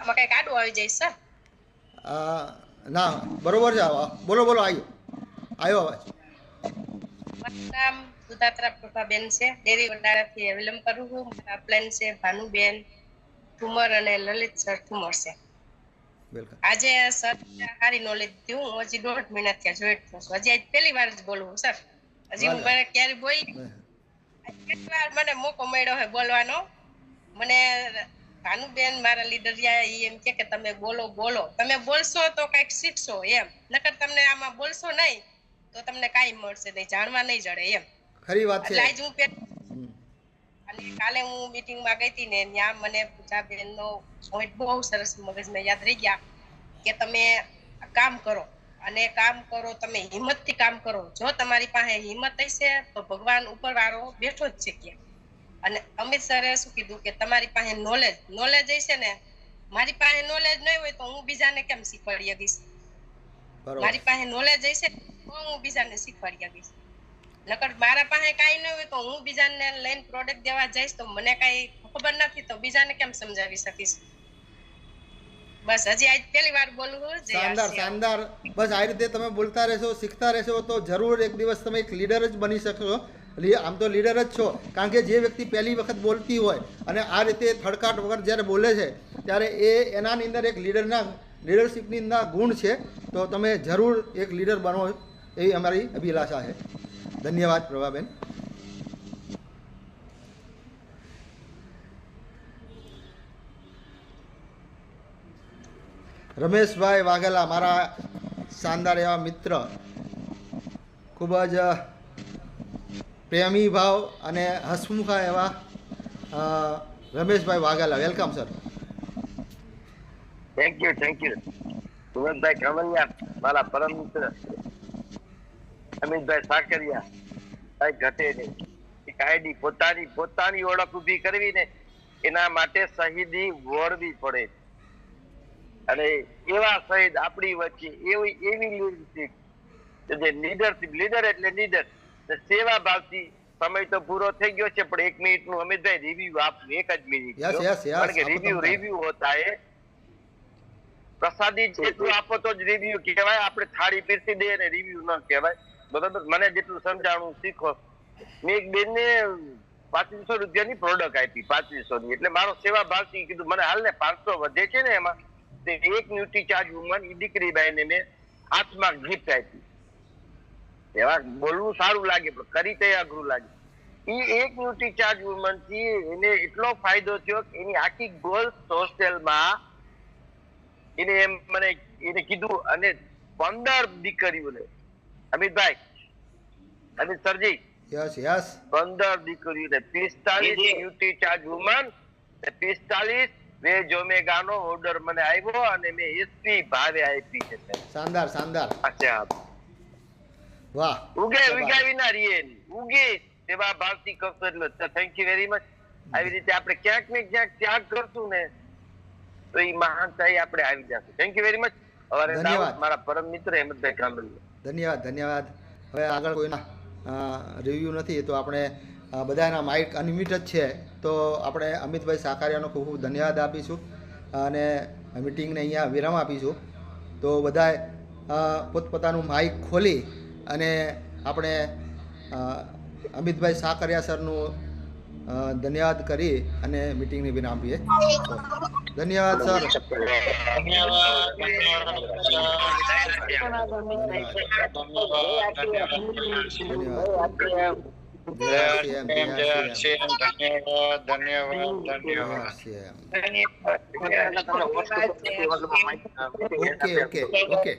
આમાં કઈ કાઢવું આવી જાય સર? ના, બરોબર છે. બોલો બોલો. આવ્યો અવાજ. નામ સુધાત્રા પ્રભાબેન છે, ડેરી વડાળાથી વિલંબ કરું છું. મારા પ્લાન છે ભાનુબેન ઠુમર અને લલિત સર ઠુમર છે. વેલકમ. આજે સર સારી નોલેજ દીધું. હું હજી 1.5 મહિના થયા જોઈન્ટ થયું છું. હજી આજ પહેલી વાર જ બોલું છું સર. હજી હું મને ક્યારે બોલી પહેલી વાર મને મોકો મળ્યો છે બોલવાનો. મને ભાનુબેન મારા લીડર એમ કે તમે બોલો તમે બોલશો તો કઈક શીખશો એમ, નકર તમને આમાં બોલશો નહીં તો તમને કાંઈ મળશે નહીં, જાણવા નહીં જડે એમ. ખરી વાત છે. એટલે આજ હું અને કાલે હું મીટિંગમાં ગઈ હતી ને ત્યાં મને પૂજાબેનનો પોઈન્ટ બહુ સરસ મગજમાં યાદ રહી ગયા કે તમે કામ કરો અને કામ કરો, તમે હિંમતથી કામ કરો. જો તમારી પાસે હિંમત હશે તો ભગવાન ઉપરવાળો બેઠો જ છે ક્યાં. અને અમિત સરે શું કીધું કે તમારી પાસે નોલેજ હશે ને, મારી પાસે નોલેજ નહીં હોય તો હું બીજાને કેમ શીખવાડી આપીશ? મારી પાસે નોલેજ હશે તો હું બીજાને શીખવાડી આપીશ. નકર મારા પાસે કાંઈ નહીં હોય તો હું બીજાને લઈને પ્રોડક્ટ દેવા જઈશ તો મને કાંઈ ખબર નથી તો બીજાને કેમ સમજાવી શકીશ? બસ હજી આજ પહેલી વાર બોલું છું. શાનદાર. બસ આ રીતે તમે બોલતા રહેશો, શીખતા રહેશો તો જરૂર એક દિવસ તમે એક લીડર જ બની શકશો. આમ તો લીડર જ છો, કારણ કે જે વ્યક્તિ પહેલી વખત બોલતી હોય અને આ રીતે થડકાટ વગર જ્યારે બોલે છે ત્યારે એનાની અંદર એક લીડરશીપની અંદર ગુણ છે. તો તમે જરૂર એક લીડર બનો એવી અમારી અભિલાષા છે. ધન્યવાદ પ્રભાબેન. રમેશભાઈ વાઘેલા, મારા શાનદાર એવા મિત્ર, ખૂબ જ પ્રેમી ભાવ અને હસમુખા એવા Rameshbhai Vaghela, welcome sir. Thank you Suratbhai Kamaliya, મારા પરમ મિત્ર અમિતભાઈ સાકરિયા, કઈ ઘટે નહીં. એક આઈડી પોતાની ઓળખ ઊભી કરવી ને એના માટે શહીદી વળવી પડે અને એવા શહીદ આપણી વચ્ચે એવી લીડરશીપ જે લીડર એટલે લીડર સેવા ભાવથી. સમય તો પૂરો થઈ ગયો છે પણ 1 મિનિટનું અમિતભાઈ રિવ્યુ આપવું, 1 જ મિનિટ, કારણ કે રિવ્યુ હોતા હે. પ્રસાદી જેટલું આપો તો જ રિવ્યુ કહેવાય. આપણે થાળી પીરસી દઈએ અને રિવ્યુ ન કહેવાય. બરોબર? મને જેટલું સમજાણું શીખો. મેં એક બેનને 2500 રૂપિયાની પ્રોડક્ટ આપી, 2500 ની. એટલે મારો સેવા ભાવથી કીધું મને હાલ ને 500 વધે છે ને એમાં એક ન્યુટ્રી ચાર્જ વુમન ઈ દીકરી બાઈને મેં હાથમાં ગિફ્ટ આપી. એવા બોલવું સારું લાગે પણ કરી તે અઘરું લાગે. ઈ એક ન્યુટ્રી ચાર્જ વુમન થી એને એટલો ફાયદો થયો કે એની આખી ગર્લ્સ હોસ્ટેલમાં એને કીધું અને 15 દીકરીઓને, અમિત સરજી, 15 દીકરીઓને 45 ન્યુટ્રી ચાર્જ વુમન, 45 વેજ ઓમેગાનો ઓર્ડર મને આવ્યો અને મેં એસપી ભાવે આપી છે. શાનદાર. અચ્છા, વાહ. ઉગાવી ના રહીએ, ઉગે સેવા ભાવથી કરશો એટલે થેન્ક યુ વેરી મચ. આવી રીતે આપણે ક્યાંક ને ક્યાંક ત્યાગ કરશું ને તો એ મહાનતા આપણે આવી જશે. Thank you very much. મારા પરમ મિત્ર હેમંતભાઈ કામરિયા. ધન્યવાદ. હવે આગળ કોઈના રિવ્યુ નથી તો આપણે બધાના માઇક અનમ્યુટ જ છે તો આપણે અમિતભાઈ સાકરિયાનો ખૂબ ખૂબ ધન્યવાદ આપીશું અને મિટિંગને અહીંયા વિરામ આપીશું. તો બધાએ પોતપોતાનું માઇક ખોલી અને આપણે અમિતભાઈ સાકરિયા સરનું ધન્યવાદ કરી અને મિટિંગને વિરામ આપીએ. ધન્યવાદ સર. ધન્યવાદ. ઓકે.